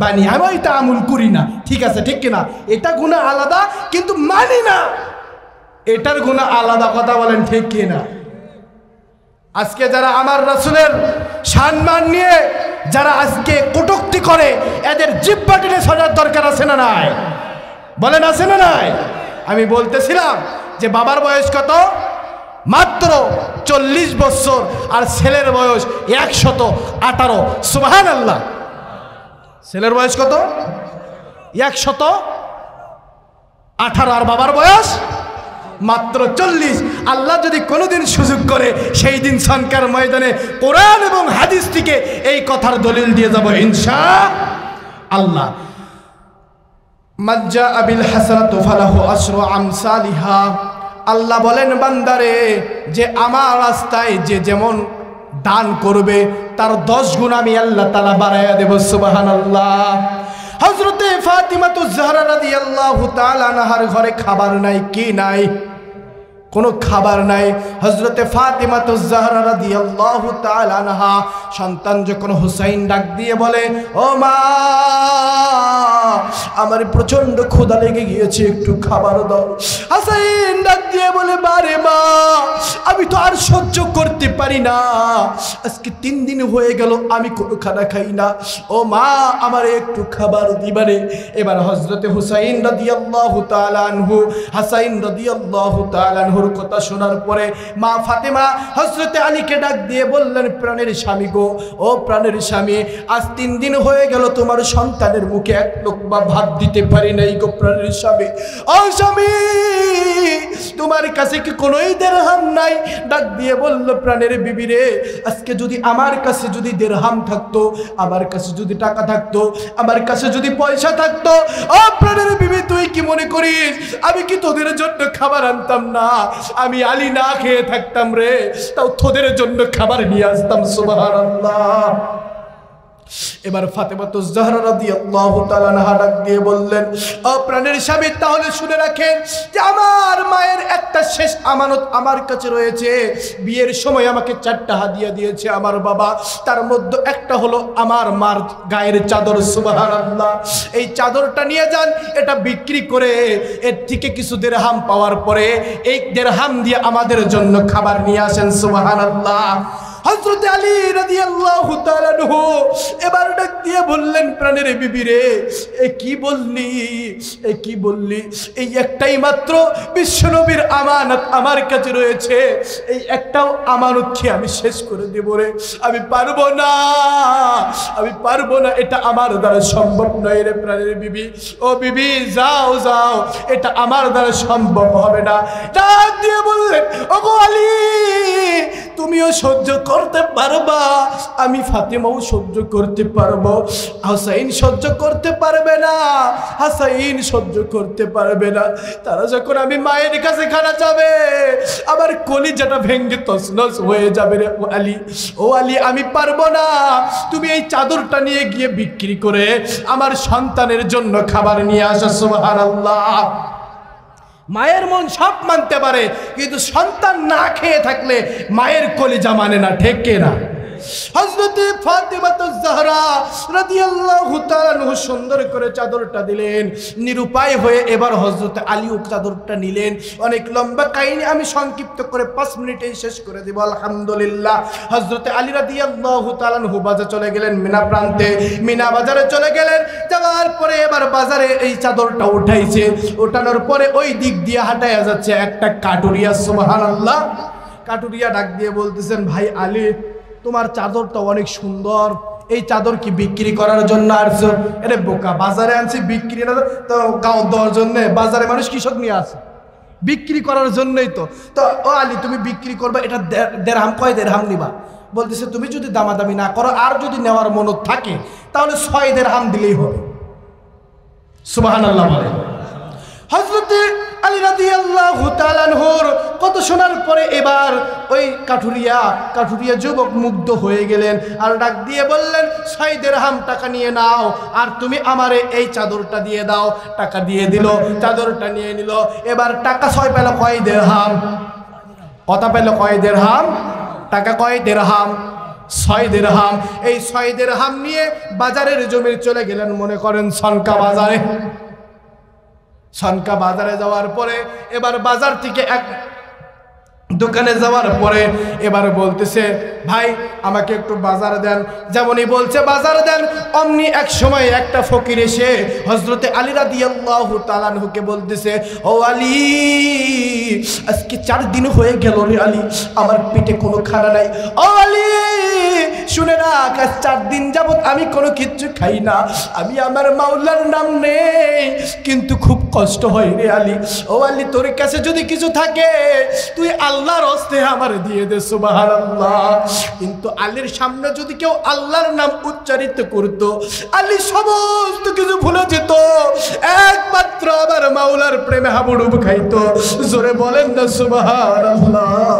S1: বাণী, আমি এটা আমল করি না, ঠিক আছে ঠিক কিনা? এটা গুনাহ আলাদা, কিন্তু মানি না, এটার গুনাহ আলাদা, কথা বলেন ঠিক কিনা? আজকে যারা আমার রাসূলের সম্মান নিয়ে যারা আজকে কটূক্তি করে, এদের জিহ্বা টেনে ছাড়ার দরকার আছে না নাই? বলেন আছে না নাই? আমি বলতেছিলাম যে বাবার বয়স কত? মাত্র 40 বছর, আর ছেলের বয়স 118। সুবহানাল্লাহ। ছেলের বয়স কত? 118, আর বাবার বয়স মাত্র 40। আল্লাহ যদি কোনোদিন সুযোগ করে, সেই দিন সনকার ময়দানে কোরআন এবং হাদিস থেকে এই কথার দলিল দিয়ে যাব ইনশাআল্লাহ। মাজ্জা আবিল হাসানাতু ফালাহু আশরু আমসালিহা। আল্লাহ বলেন বান্দারে, যে আমার রাস্তায় যে যেমন দান করবে তার 10 গুণ আমি আল্লাহ তাআলা বাড়ায়া দেব। সুবহানাল্লাহ। হযরতে ফাতিমাতুজ জাহরা রাদিয়াল্লাহু তাআলা আনহার ঘরে খাবার নাই, কি নাই? কোনো খাবার নাই। হযরতে ফাতিমাতুজ জাহরা রাদিয়াল্লাহু তাআলা আনহা সন্তান যখন হুসাইন ডাক দিয়ে বলে, ও মা, আমার প্রচন্ড ক্ষুধা লেগে গিয়েছে, একটু খাবার দাও। হুসাইন ডাক দিয়ে বলে, বারে মা, আমি তো আর সহ্য করতে পারি না, আজকে 3 দিন হয়ে গেল আমি কোনো খানা খাই না, ও মা, আমার একটু খাবার দিবারে। এবার হযরতে হুসাইন রাদিয়াল্লাহু তাআলা আনহু, হুসাইন রাদিয়াল্লাহু তাআলা আনহুর কথা শোনার পরে মা ফাতেমা হযরতে আলীকে ডাক দিয়ে বললেন, প্রাণের স্বামী গো, ও প্রাণের স্বামী, আজ 3 দিন হয়ে গেল তোমার সন্তানের মুখে এক লোকমা ভাত দিতে পারি নাই গো প্রাণের স্বামী। ও স্বামী, তোমার কাছে কি কোনো দিরহাম নাই? ডাক দিয়ে বলল, প্রাণের বিবি রে, আজকে যদি আমার কাছে যদি দিরহাম থাকতো, আমার কাছে যদি টাকা থাকতো, আমার কাছে যদি পয়সা থাকতো, ও প্রাণের বিবি, তুই কি মনে করিস আমি কি তোদের জন্য খাবার আনতাম না? আমি আলী না খেয়ে থাকতাম রে, তাও তোদের জন্য খাবার নিয়ে আসতাম। সুবহানাল্লাহ। এবার ফাতেমাতুজ জাহরা রাদিয়াল্লাহু তাআলা আনহা ডাক দিয়ে বললেন, ও প্রাণের স্বামী, তাহলে শুনে রাখেন যে আমার মায়ের একটা শেষ আমানত আমার কাছে রয়েছে। বিয়ের সময় আমাকে 4টা হাদিয়া দিয়েছে আমার বাবা, তার মধ্যে একটা হলো আমার মার গায়ের চাদর। সুবহানাল্লাহ। এই চাদরটা নিয়ে যান, এটা বিক্রি করে এর থেকে কিছু দিরহাম পাওয়ার পরে এই দিরহাম দিয়ে আমাদের জন্য খাবার নিয়ে আসেন। সুবহানাল্লাহ। হযরত আলী রাদিয়াল্লাহু তাআলা আনহু এবার ডাক দিয়ে বললেন, প্রাণের বিবি রে, এ কি বললি? এই একটাই মাত্র বিশ্বনবীর আমানত আমার কাছে রয়েছে, এই একটাও আমানত কি আমি শেষ করে দেব রে? আমি পারবো না, এটা আমার দ্বারা সম্ভব নয় রে প্রাণের বিবি। ও বিবি, যাও, এটা আমার দ্বারা সম্ভব হবে না। ডাক দিয়ে বললেন, ওগো আলী, তুমিও সহ্য করতে পারবা, আমি ফাতেমাও সহ্য করতে পারবো, হুসাইন সহ্য করতে পারবে না, হুসাইন সহ্য করতে পারবে না। তারা যখন আমি মায়ের কাছে খানা যাবে, আমার কলিজাটা ভেঙে তছনছ হয়ে যাবে রে ও আলী, আমি পারবো না। তুমি এই চাদরটা নিয়ে গিয়ে বিক্রি করে আমার সন্তানের জন্য খাবার নিয়ে আসো। সুবহানাল্লাহ। মায়ের মন সব মানতে পারে, কিন্তু সন্তান না খেয়ে থাকলে মায়ের কলিজা মানে না, ঠিক কিনা? হযরতে ফাতিমাতুজ জাহরা রাদিয়াল্লাহু তাআলা আনহু সুন্দর করে চাদরটা দিলেন, নিরুপায় হয়ে এবার হযরতে আলীও চাদরটা নিলেন। অনেক লম্বা কাহিনী, আমি সংক্ষিপ্ত করে 5 মিনিটেই শেষ করে দেব আলহামদুলিল্লাহ। হযরতে আলী রাদিয়াল্লাহু তাআলা আনহু বাজারে চলে গেলেন, মিনা প্রান্তে, মিনা বাজারে চলে গেলেন। যাওয়ার পরে এবার বাজারে এই চাদরটা উঠাইছে, ওঠানোর পরে ওই দিক দিয়ে হাঁটায়া যাচ্ছে একটা কাটুরিয়া। সুবহানাল্লাহ। কাটুরিয়া ডাক দিয়ে বলতেছেন, ভাই আলী, তোমার চাদরটা অনেক সুন্দর, এই চাদর কি বিক্রি করার জন্য আসছো? আরে বোকা, বাজারে আনছি বিক্রি না তো গাঁও দেওয়ার জন্য। বাজারে মানুষ কৃষক নিয়ে আসে বিক্রি করার জন্যই তো। তো ও আলী তুমি বিক্রি করবা, এটা দেড়হাম, কয় দেড়হাম নিবা? বলতেছে তুমি যদি দামাদামি না করো আর যদি নেওয়ার মনত থাকে তাহলে 6 দেড়হাম দিলেই হবে। সুবহানাল্লাহ বলে। হযরত আলী রাদিয়াল্লাহু তাআলা আনহুর কত শোনার পরে এবার ওই কাঠুরিয়া যুবক মুগ্ধ হয়ে গেলেন আর ডাক দিয়ে বললেন 6 দেড়হাম টাকা নিয়ে নাও আর তুমি আমারে এই চাদরটা দিয়ে দাও। টাকা দিয়ে দিল, চাদরটা নিয়ে নিল। এবার টাকা 6 পেল কয় দেড়হাম? কথা পেল কয় দেড়হাম? টাকা কয় দেড়হাম? 6 দেড়হাম। এই 6 দেড়হাম নিয়ে বাজারের জমির চলে গেলেন, মনে করেন সনকা বাজারে। সনকা বাজারে যাওয়ার পরে এবার বাজার থেকে এক দোকানে যাওয়ার পরে এবার বলতেছে ভাই আমাকে একটু বাজার দেন। যেমনই বলছে বাজার দেন, অমনি এক সময় একটা ফকির এসে হযরতে আলী রাদিয়াল্লাহু তাআলা আনহুকে বলতেছে, ও আলী আজকে 4 দিন হয়ে গেল রে আলী, আমার পেটে কোনো খানা নাই। ও আলী শুনে না, আজ 4 দিন যাবত আমি কোনো কিচ্ছু খাই না, আমি আমার মাওলার নাম নেই, কিন্তু খুব কষ্ট হয় রে আলী। ও আলী তোর কাছে যদি কিছু থাকে তুই আল্লাহর হস্তে আমার দিয়ে দে। সুবহানাল্লাহ। কিন্তু আলীর সামনে যদি কেউ আল্লাহর নাম উচ্চারিত করতো আলী সমস্ত কিছু ভুলে যেত, একমাত্র আমার মাওলার প্রেমে হাবুডুবু খাইতো। জোরে বলেন না সুবহানাল্লাহ।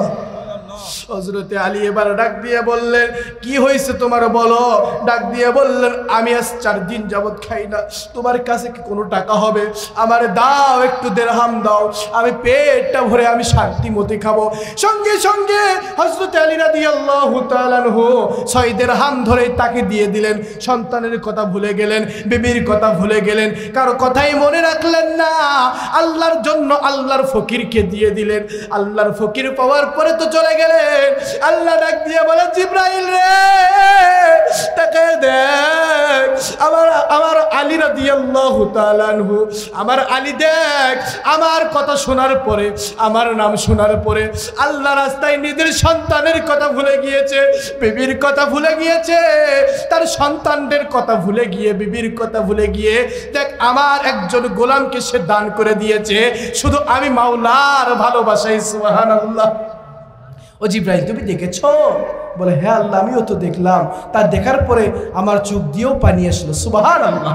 S1: হযরতে আলী এবার ডাক দিয়ে বললেন কি হয়েছে তোমার বলো? ডাক দিয়ে বললেন আমি আজ 4 দিন যাবত খাই না, তোমার কাছে কি কোনো টাকা হবে? আমারে দাও, একটু দেড়হাম দাও, আমি পেটটা ভরে আমি শান্তি মতে খাবো। সঙ্গে সঙ্গে হযরতে আলী রাদিয়াল্লাহু তাআলা আনহু 6 দেড়হাম ধরে তাকে দিয়ে দিলেন। সন্তানের কথা ভুলে গেলেন, বিবির কথা ভুলে গেলেন, কারো কথাই মনে রাখলেন না। আল্লাহর জন্য আল্লাহর ফকিরকে দিয়ে দিলেন। আল্লাহর ফকির পাওয়ার পরে তো চলে গেলেন। আল্লাহ ডাক দিয়ে বলে জিবরাইল রে তাকায় দেখ, আমার আলী রাদিয়াল্লাহু তাআলা আনহু, আমার আলী দেখ, আমার কথা শোনার পরে, আমার নাম শোনার পরে আল্লাহ রাস্তায় নিজের সন্তানের কথা ভুলে গিয়েছে, বিবির কথা ভুলে গিয়েছে, তার সন্তানদের কথা ভুলে গিয়ে, বিবির কথা ভুলে গিয়ে দেখ আমার একজন গোলামকে সে দান করে দিয়েছে শুধু আমি মাওলার ভালোবাসায়। সুবহানাল্লাহ। ও জিবরাইল তুমি দেখেছো? বলে হ্যাঁ আল্লাহ আমিও তো দেখলাম। তার দেখার পরে আমার চোখ দিয়েও পানি আসলো। সুবহানাল্লাহ।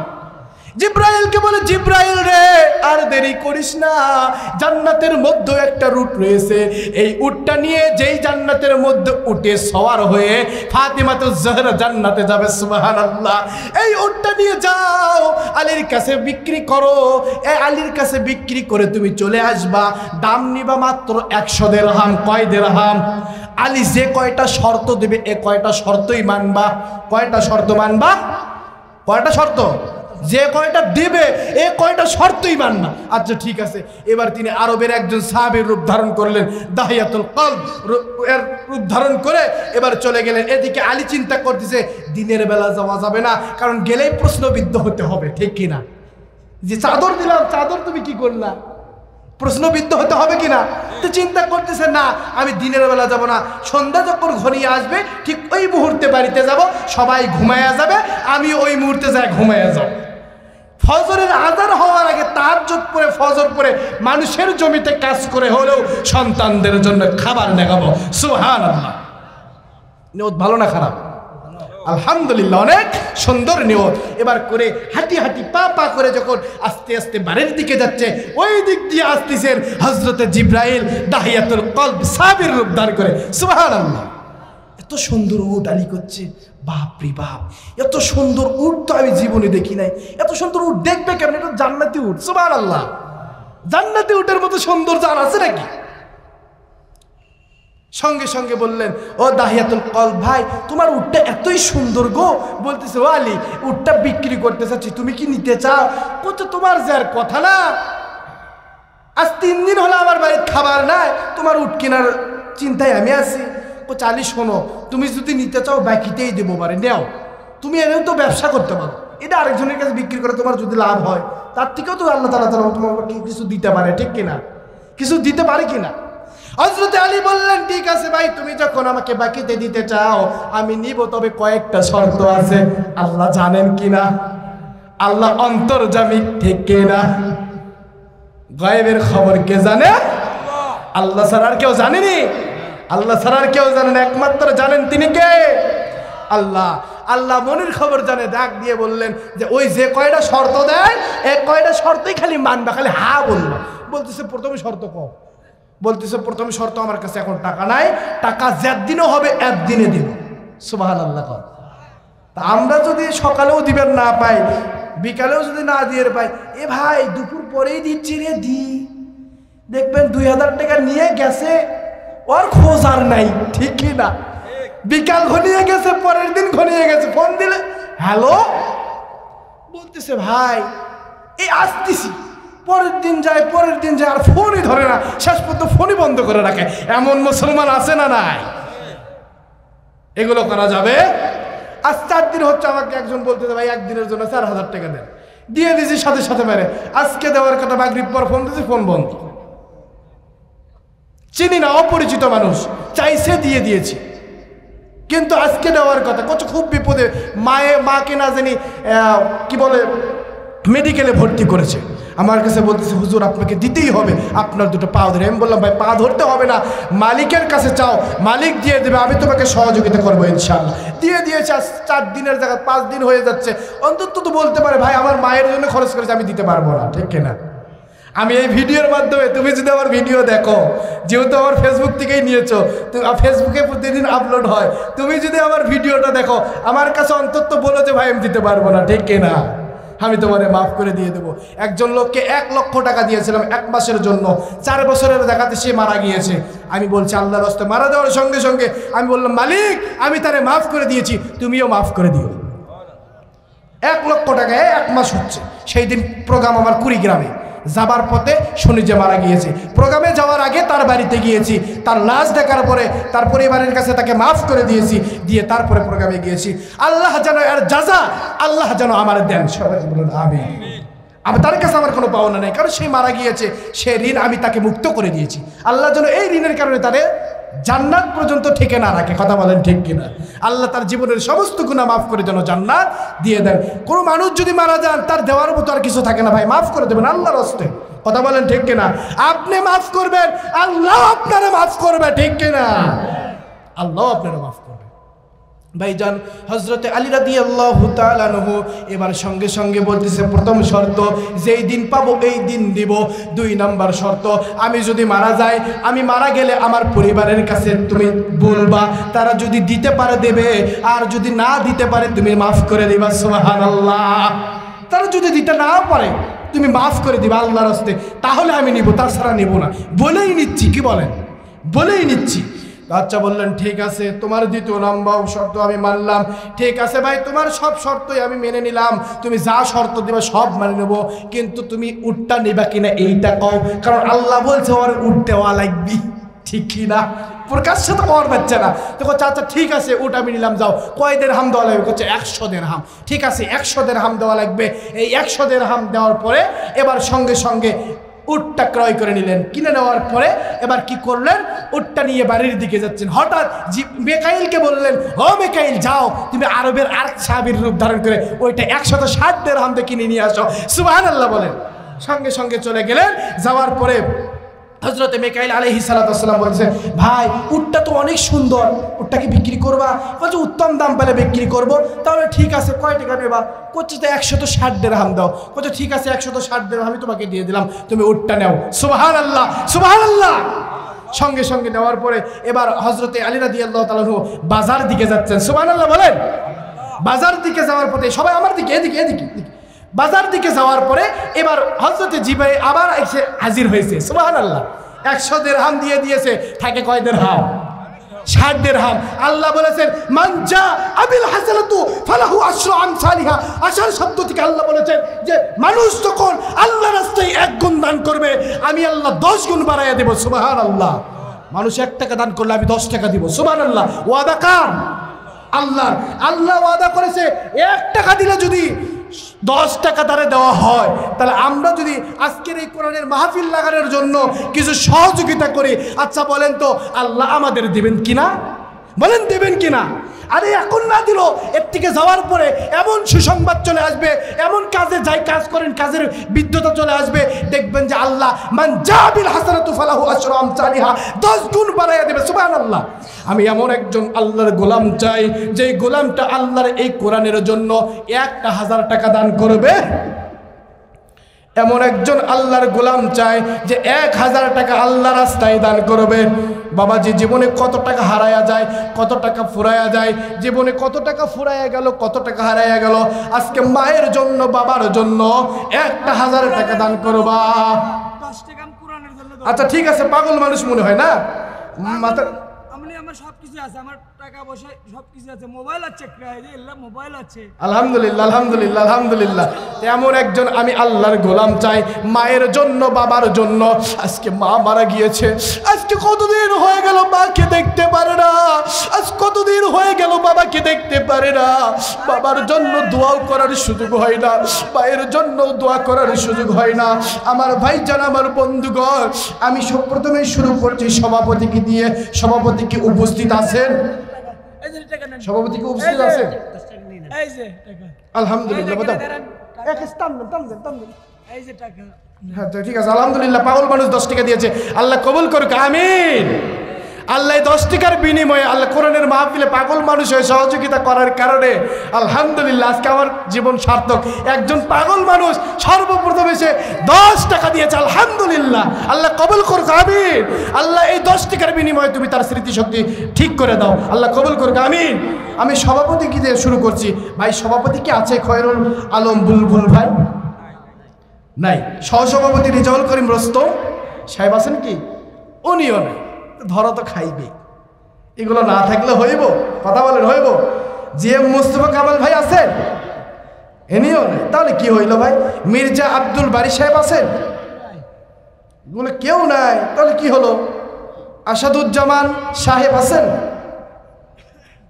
S1: জিবরাইলকে বলে জিবরাইল রে আর দেরি করিস না, জান্নাতের মধ্যে একটা রুট রয়েছে, এই উটটা নিয়ে যেই জান্নাতের মধ্যে উঠে সওয়ার হয়ে ফাতিমাতুজ জাহরা জান্নাতে যাবে। সুবহানাল্লাহ। এই উটটা নিয়ে যাও, আলীর কাছে বিক্রি করো, এই আলীর কাছে বিক্রি করে তুমি চলে আসবা, দাম নিবা মাত্র 100 দেড়হাম। কয় দেড়হাম? আলী যে কয়টা শর্ত দেবে এ কয়টা শর্তই মানবা। কয়টা শর্ত মানবা? কয়টা শর্ত? যে কয়টা দিবে এ কয়টা শর্তই মানবা। আচ্ছা ঠিক আছে। এবার তিনি আরবের একজন সাহাবীর রূপ ধারণ করলেন, দাহিয়াতুল কলব এর রূপ ধারণ করে এবার চলে গেলেন। এদিকে আলী চিন্তা করতেছে দিনের বেলা যাওয়া যাবে না, কারণ গেলেই প্রশ্নবিদ্ধ হতে হবে, ঠিক কিনা? যে চাদর দিলাম, চাদর তুমি কি করলা, প্রশ্নবিদ্ধ হতে হবে কিনা? তো চিন্তা করতেছে না আমি দিনের বেলা যাব না, সন্ধ্যা যখন ঘনিয়ে আসবে ঠিক ওই মুহূর্তে বাড়িতে যাব, সবাই ঘুমায়া যাবে, আমি ওই মুহূর্তে যাই ঘুমায়া যাব। ফজরের আজান হওয়ার আগে তাহাজ্জুদ পড়ে ফজর পড়ে মানুষের জমিতে কাজ করে হলেও সন্তানদের জন্য খাবার দেখাবো। সুবহানাল্লাহ। নিয়ত ভালো না খারাপ? আলহামদুলিল্লাহ, অনেক সুন্দর নিয়ত। এবার করে হাঁটি হাঁটি পা পা করে যখন আস্তে আস্তে বাড়ির দিকে যাচ্ছে, ওই দিক দিয়ে আসতেছেন হযরতে জিবরাইল দাহিয়াতুল কলব সাবির রূপ ধারণ করে। সুবহানাল্লাহ। এত সুন্দর উট আলী করছে, বাপ রে বাপ, এত সুন্দর উট তো আমি জীবনে দেখি নাই। এত সুন্দর উট দেখবে কেমন? এটা জান্নাতি উট। সুবহানাল্লাহ। জান্নাতি উটের মতো সুন্দর জান আছে নাকি? সঙ্গে সঙ্গে বললেন ও দাহিয়াতুল কলব ভাই তোমার উটটা এতই সুন্দর গো। বলতেছে ও আলী উটটা বিক্রি করতে চাচ্ছি, তুমি কি নিতে চাও? বলছে তোমার যে আর কথা না, আজ 3 দিন হলো আমার বাড়িতে খাবার নাই, তোমার উট কেনার চিন্তায় আমি আছি। ও চালি শোনো, তুমি যদি নিতে চাও বাকিতেই দেবো, পারে নেও, তুমি এনেও তো ব্যবসা করতে পারো, এটা আরেকজনের কাছে বিক্রি করে তোমার যদি লাভ হয় তার থেকেও তো আল্লাহ তাআলা তোমার কিছু দিতে পারে, ঠিক কিনা? কিছু দিতে পারে কিনা? হযরত আলী বললেন ঠিক আছে ভাই, তুমি যখন আমাকে বাকিতে দিতে চাও আমি নিব, তবে কয়েকটা শর্ত আছে। আল্লাহ জানেন কিনা? আল্লাহ অন্তর্যামী ঠিক কিনা? গায়েবের খবর কে জানে? আল্লাহ ছাড়া আর কেউ জানেনি। আল্লাহ ছাড়া আর কেউ জানেন, একমাত্র জানেন তিনি কে? আল্লাহ। আল্লাহ মনের খবর জানে। ডাক দিয়ে বললেন যে ওই যে কয়টা শর্ত দেয় এই কয়টা শর্তই খালি মানবা, খালি হা বলবা। বলতেছে প্রথমে শর্ত কও। বলতেছে প্রথম শর্ত আমার কাছে এখন টাকা নাই, টাকা যেদিনও হবে একদিনে দিব। সুবহানাল্লাহ। তা আমরা যদি সকালেও দিবেন না পাই, বিকালেও যদি না দিয়ে পাই, এ ভাই দুপুর পরেই দিচ্ছি রে, দি দেখবেন 2000 টাকা নিয়ে গেছে, ওর খোঁজ আর নাই, ঠিক কি না? বিকাল ঘনিয়ে গেছে, পরের দিন ঘনিয়ে গেছে, ফোন দিলে হ্যালো বলতেছে ভাই এই আসতেছি, পরের দিন যায় আর ফোনই ধরে না, শেষ পর্যন্ত ফোনই বন্ধ করে রাখে। এমন মুসলমান আছে না নাই? এগুলো করা যাবে? আজ 4 দিন হচ্ছে আমাকে একজন বলতেছে ভাই একদিনের জন্য 4000 টাকা দেন, দিয়ে দিয়েছি সাথে সাথে মেরে। আজকে দেওয়ার কথা, মাগরিব পর ফোন দিয়েছি, ফোন বন্ধ। চিনি না, অপরিচিত মানুষ, চাইছে দিয়ে দিয়েছি, কিন্তু আজকে দেওয়ার কথা। খুব বিপদে, মাকে না জানি কি বলে মেডিকেলে ভর্তি করেছে। আমার কাছে বলতেছে হুজুর আপনাকে দিতেই হবে, আপনার দুটো পা ধরে। আমি বললাম ভাই পা ধরতে হবে না, মালিকের কাছে চাও, মালিক দিয়ে দেবে, আমি তোমাকে সহযোগিতা করবো ইনশাআল্লাহ। দিয়ে দিয়েছে। 4 দিনের জায়গায় 5 দিন হয়ে যাচ্ছে। অন্তত তো বলতে পারে ভাই আমার মায়ের জন্য খরচ করেছে, আমি দিতে পারবো না, ঠিক কিনা? আমি এই ভিডিওর মাধ্যমে, তুমি যদি আমার ভিডিও দেখো, যেহেতু আমার ফেসবুক থেকেই নিয়েছো, ফেসবুকে প্রতিদিন আপলোড হয়, তুমি যদি আমার ভিডিওটা দেখো, আমার কাছে অন্তত বলো যে ভাই আমি দিতে পারবো না, ঠিক কিনা? আমি তোমারে মাফ করে দিয়ে দেবো। একজন লোককে 1 লক্ষ টাকা দিয়েছিলাম 1 মাসের জন্য, 4 বছরের জায়গাতে সে মারা গিয়েছে। আমি বলছি আল্লাহর রাস্তায়, মারা যাওয়ার সঙ্গে সঙ্গে আমি বললাম মালিক আমি তারে মাফ করে দিয়েছি, তুমিও মাফ করে দিও। 1 লক্ষ টাকায় 1 মাস হচ্ছে। সেই দিন প্রোগ্রাম আমার কুড়িগ্রামে, যাবার পথে শুনি যে মারা গিয়েছে। প্রোগ্রামে যাওয়ার আগে তার বাড়িতে গিয়েছি, তার লাশ দেখার পরে তার পরিবারের কাছে তাকে মাফ করে দিয়েছি, দিয়ে তারপরে প্রোগ্রামে গিয়েছি। আল্লাহ যেন এর জাযা আল্লাহ যেন আমার দেন, সবাই বলুন আমিন। আমি তার কাছে আমার কোনো পাওনা নেই, কারণ সে মারা গিয়েছে, সে ঋণ আমি তাকে মুক্ত করে দিয়েছি। আল্লাহ যেন এই ঋণের কারণে তারে জান্নাত পর্যন্ত ঠেকে না রাখে, কথা বলেন ঠিক কিনা? আল্লাহ তার জীবনের সমস্ত গুনাহ মাফ করে যেন জান্নাত দিয়ে দেন। কোনো মানুষ যদি মারা যান তার দেওয়ার মতো আর কিছু থাকে না ভাই, মাফ করে দেবেন আল্লাহর হস্তে, কথা বলেন ঠিক কিনা? আপনি মাফ করবেন, আল্লাহ আপনারা মাফ করবে, ঠিক কিনা? আল্লাহ আপনারা মাফ করবে। ভাইজান হযরতে আলী রাদিয়াল্লাহু তাআলা আনহু এবার সঙ্গে সঙ্গে বলতেছে প্রথম শর্ত যেই দিন পাবো এই দিন দিব। 2 নাম্বার শর্ত, আমি যদি মারা যাই, আমি মারা গেলে আমার পরিবারের কাছে তুমি বলবা, তারা যদি দিতে পারে দেবে, আর যদি না দিতে পারে তুমি মাফ করে দিবা। সুবহানাল্লাহ। তারা যদি দিতে না পারে তুমি মাফ করে দিবা আল্লাহর হস্তে, তাহলে আমি নিব, তাছাড়া নিব না। বলেই নিচ্ছি, কি বলেন? বলেই নিচ্ছি। আচ্ছা বললেন ঠিক আছে, তোমার 2 নম্বর শর্ত আমি মানলাম। ঠিক আছে ভাই, তোমার সব শর্তই আমি মেনে নিলাম, তুমি যা শর্ত দিবা সব মেনে নেব, কিন্তু তুমি উটটা নিবা কিনা এইটা কও, কারণ আল্লাহ বলছে ওর উট দেওয়া লাগবি, ঠিক কিনা? প্রকাশ্যে তো কর পাচ্ছে না। তো আচ্ছা ঠিক আছে উট আমি নিলাম, যাও। কয় দিরহাম দেওয়া লাগবে? হচ্ছে 100 দিরহাম। ঠিক আছে 100 দিরহাম দেওয়া লাগবে। এই 100 দিরহাম দেওয়ার পরে এবার সঙ্গে সঙ্গে উটটা ক্রয় করে নিলেন। কিনে নেওয়ার পরে এবার কি করলেন? উটটা নিয়ে বাড়ির দিকে যাচ্ছেন। হঠাৎ মিকাইলকে বললেন, ও মিকাইল যাও, তুমি আরবের আরেক সাহাবীর রূপ ধারণ করে ওইটা 160 দিরহাম দিয়ে কিনে নিয়ে আসো। সুবহানাল্লাহ বলেন। সঙ্গে সঙ্গে চলে গেলেন। যাওয়ার পরে হযরতে মিকাইল আলাইহিস সালাতু ওয়াস সালাম বলছে, ভাই উটটা তো অনেক সুন্দর, উটটা কি বিক্রি করবা? বলছে উত্তম দাম পেলে বিক্রি করব। তাহলে ঠিক আছে, কয় টাকা নেবা? করছে তো 160 দিরহাম দাও। বলছে ঠিক আছে 160 দিরহাম আমি তোমাকে দিয়ে দিলাম, তুমি উটটা নাও। সুবহানাল্লাহ, সুবহানাল্লাহ। সঙ্গে সঙ্গে নেওয়ার পরে এবার হযরতে আলী রাদিয়াল্লাহু তাআলা বাজার দিকে যাচ্ছেন। সুবহানাল্লাহ বলেন। বাজার দিকে যাওয়ার পথে সবাই আমার দিকে, এদিকে এদিকে, বাজার দিকে যাওয়ার পরে এবার হযরতে জিবরাইল আবার এসে হাজির হয়েছে। সুবহানাল্লাহ। 100 দিরহাম দিয়ে দিয়েছে, থাকে কয় দিরহাম? 60 দিরহাম। আল্লাহ বলেছেন মান জা আবিল হাসানাতু ফালাহু আশরু আমসালিহা। আশার শব্দ থেকে আল্লাহ বলেছেন যে মানুষ যখন আল্লাহর রাস্তায় 1 গুণ দান করবে, আমি আল্লাহ 10 গুণ বাড়াইয়া দেব। সুবহানাল্লাহ। মানুষ 1 টাকা দান করলে আমি 10 টাকা দিব। সুবহানাল্লাহ। ওয়াদা কার? আল্লাহ। আল্লাহ ওয়াদা করেছে 1 টাকা দিলে যদি 10 টাকা তারে দেওয়া হয়, তাহলে আমরা যদি আজকের এই কোরআনের মাহফিল লাগানোর জন্য কিছু সহযোগিতা করি, আচ্ছা বলেন তো আল্লাহ আমাদের দিবেন কিনা? বলেন দেবেন কিনা? আরে এখন না দিল, এর থেকে যাওয়ার পরে এমন সুসংবাদ চলে আসবে, এমন কাজে যাই কাজ করেন কাজের বিদ্যুৎ চলে আসবে, দেখবেন যে আল্লাহ মান জাবিল হাসানাতু ফালাহু আশরু আমসালিহা 10 গুণ বাড়াইয়া দেবে। সুবহানাল্লাহ। আমি এমন একজন আল্লাহর গোলাম চাই, যে গোলামটা আল্লাহর এই কোরআনের জন্য 1000 টাকা দান করবে। এমন একজন আল্লাহর গোলাম চাই যে 1000 টাকা আল্লাহ রাস্তায় দান করবে। বাবাজি, জীবনে কত টাকা হারায়া যায়, কত টাকা ফুরায়া যায়, জীবনে কত টাকা ফুরায়া গেল, কত টাকা হারায়া গেল। আজকে মায়ের জন্য, বাবার জন্য 1000 টাকা দান করবা। আচ্ছা ঠিক আছে, পাগল মানুষ মনে হয় না? মাথা আমার সবকিছু আছে, আমার টাকা পয়সা সবকিছু আছে, মোবাইল আছে, মোবাইল আছে। আলহামদুলিল্লাহ, আলহামদুলিল্লাহ, আলহামদুলিল্লাহ। এমন একজন আমি আল্লাহর গোলাম চাই, মায়ের জন্য, বাবার জন্য। আজকে মা মারা গিয়েছে, আজকে কতদিন হয়ে গেল মাকে দেখতে পারে না, আজ কতদিন হয়ে গেল বাবাকে দেখতে পারে না। বাবার জন্য দোয়াও করার সুযোগ হয় না, মায়ের জন্য দোয়া করার সুযোগ হয় না। আমার ভাইজান, আমার বন্ধুগণ, আমি প্রথমে শুরু করছি সভাপতিকে দিয়ে। সভাপতি কি উপস্থিত আছেন? সভাপতি কি উপস্থিত আছেন? আলহামদুলিল্লাহ। হ্যাঁ ঠিক আছে, আলহামদুলিল্লাহ। পাগল মানুষ 10 টাকা দিয়েছে, আল্লাহ কবুল করুক, আমিন। আল্লাহ 10 টাকার বিনিময়ে আল্লাহ কোরআনের মাহফিলে পাগল মানুষ হয়ে সহযোগিতা করার কারণে আলহামদুলিল্লাহ আজকে আমার জীবন সার্থক। একজন পাগল মানুষ সর্বপ্রথম এসে 10 টাকা দিয়েছে, আলহামদুলিল্লাহ। আল্লাহ কবুল করুক, আমিন। আল্লাহ এই 10 টাকার বিনিময়ে তুমি তার স্মৃতিশক্তি ঠিক করে দাও, আল্লাহ কবুল করুক, আমিন। আমি সভাপতি কি দিয়ে শুরু করছি। ভাই সভাপতি কি আছে? খয়রুল আলম বুলবুল ভাই নাই। সহসভাপতি রিজাউল করিম রোস্তম সাহেব আছেন কি? উনিও নাই। ধরা তো খাইবে, এগুলো না থাকলে হইব? কথা বলেন, হইব? জিএম মুস্তফা কামাল ভাই আছেন? এনেও নাই। তাহলে কি হইল ভাই? মির্জা আব্দুল বারী সাহেব আছেন? এগুলো কেউ নাই, তাহলে কি হলো? আসাদুজ্জামান সাহেব আছেন?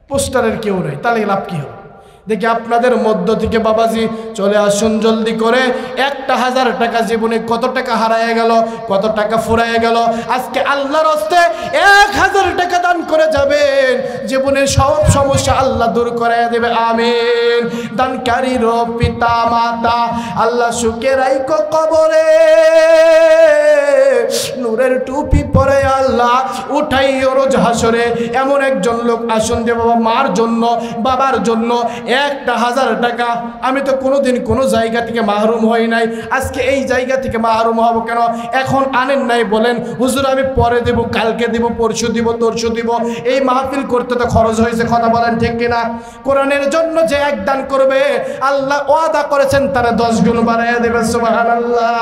S1: পোস্টারের কেউ নাই, তাহলে লাভ কি হলো? দেখি আপনাদের মধ্য থেকে বাবাজি চলে আসুন জলদি করে। 1000 টাকা জীবনে কত টাকা হারায় গেল, কত টাকা ফুরায় গেল। আজকে আল্লাহর হস্তে 1000 টাকা দান করে যাবেন, জীবনের সব সমস্যা আল্লাহ দূর করে দেবে, আমিন। দানকারীর পিতা মাতা আল্লাহ সুখে রাইখো কবরে, নূরের টুপি পরে আল্লাহ উঠাই রোজ হাসরে। এমন একজন লোক আসুন যে বাবা মার জন্য, বাবার জন্য 1000 টাকা। আমি তো কোনোদিন কোনো জায়গা থেকে মাহরুম হই নাই, আজকে এই জায়গা থেকে মাহরুম হব কেন? এখন আনেন নাই বলেন হুজুর আমি পরে দেব, কালকে দেব, পরশু দিব, তরশু দিব। এই মাহফিল করতে তো খরচ হয়েছে, কথা বলেন ঠিক কিনা? কোরআনের জন্য যে এক দান করবে আল্লাহ ওয়াদা করেছেন তারা 10 গুণ বাড়াইয়া দেবে। সুবহানাল্লাহ।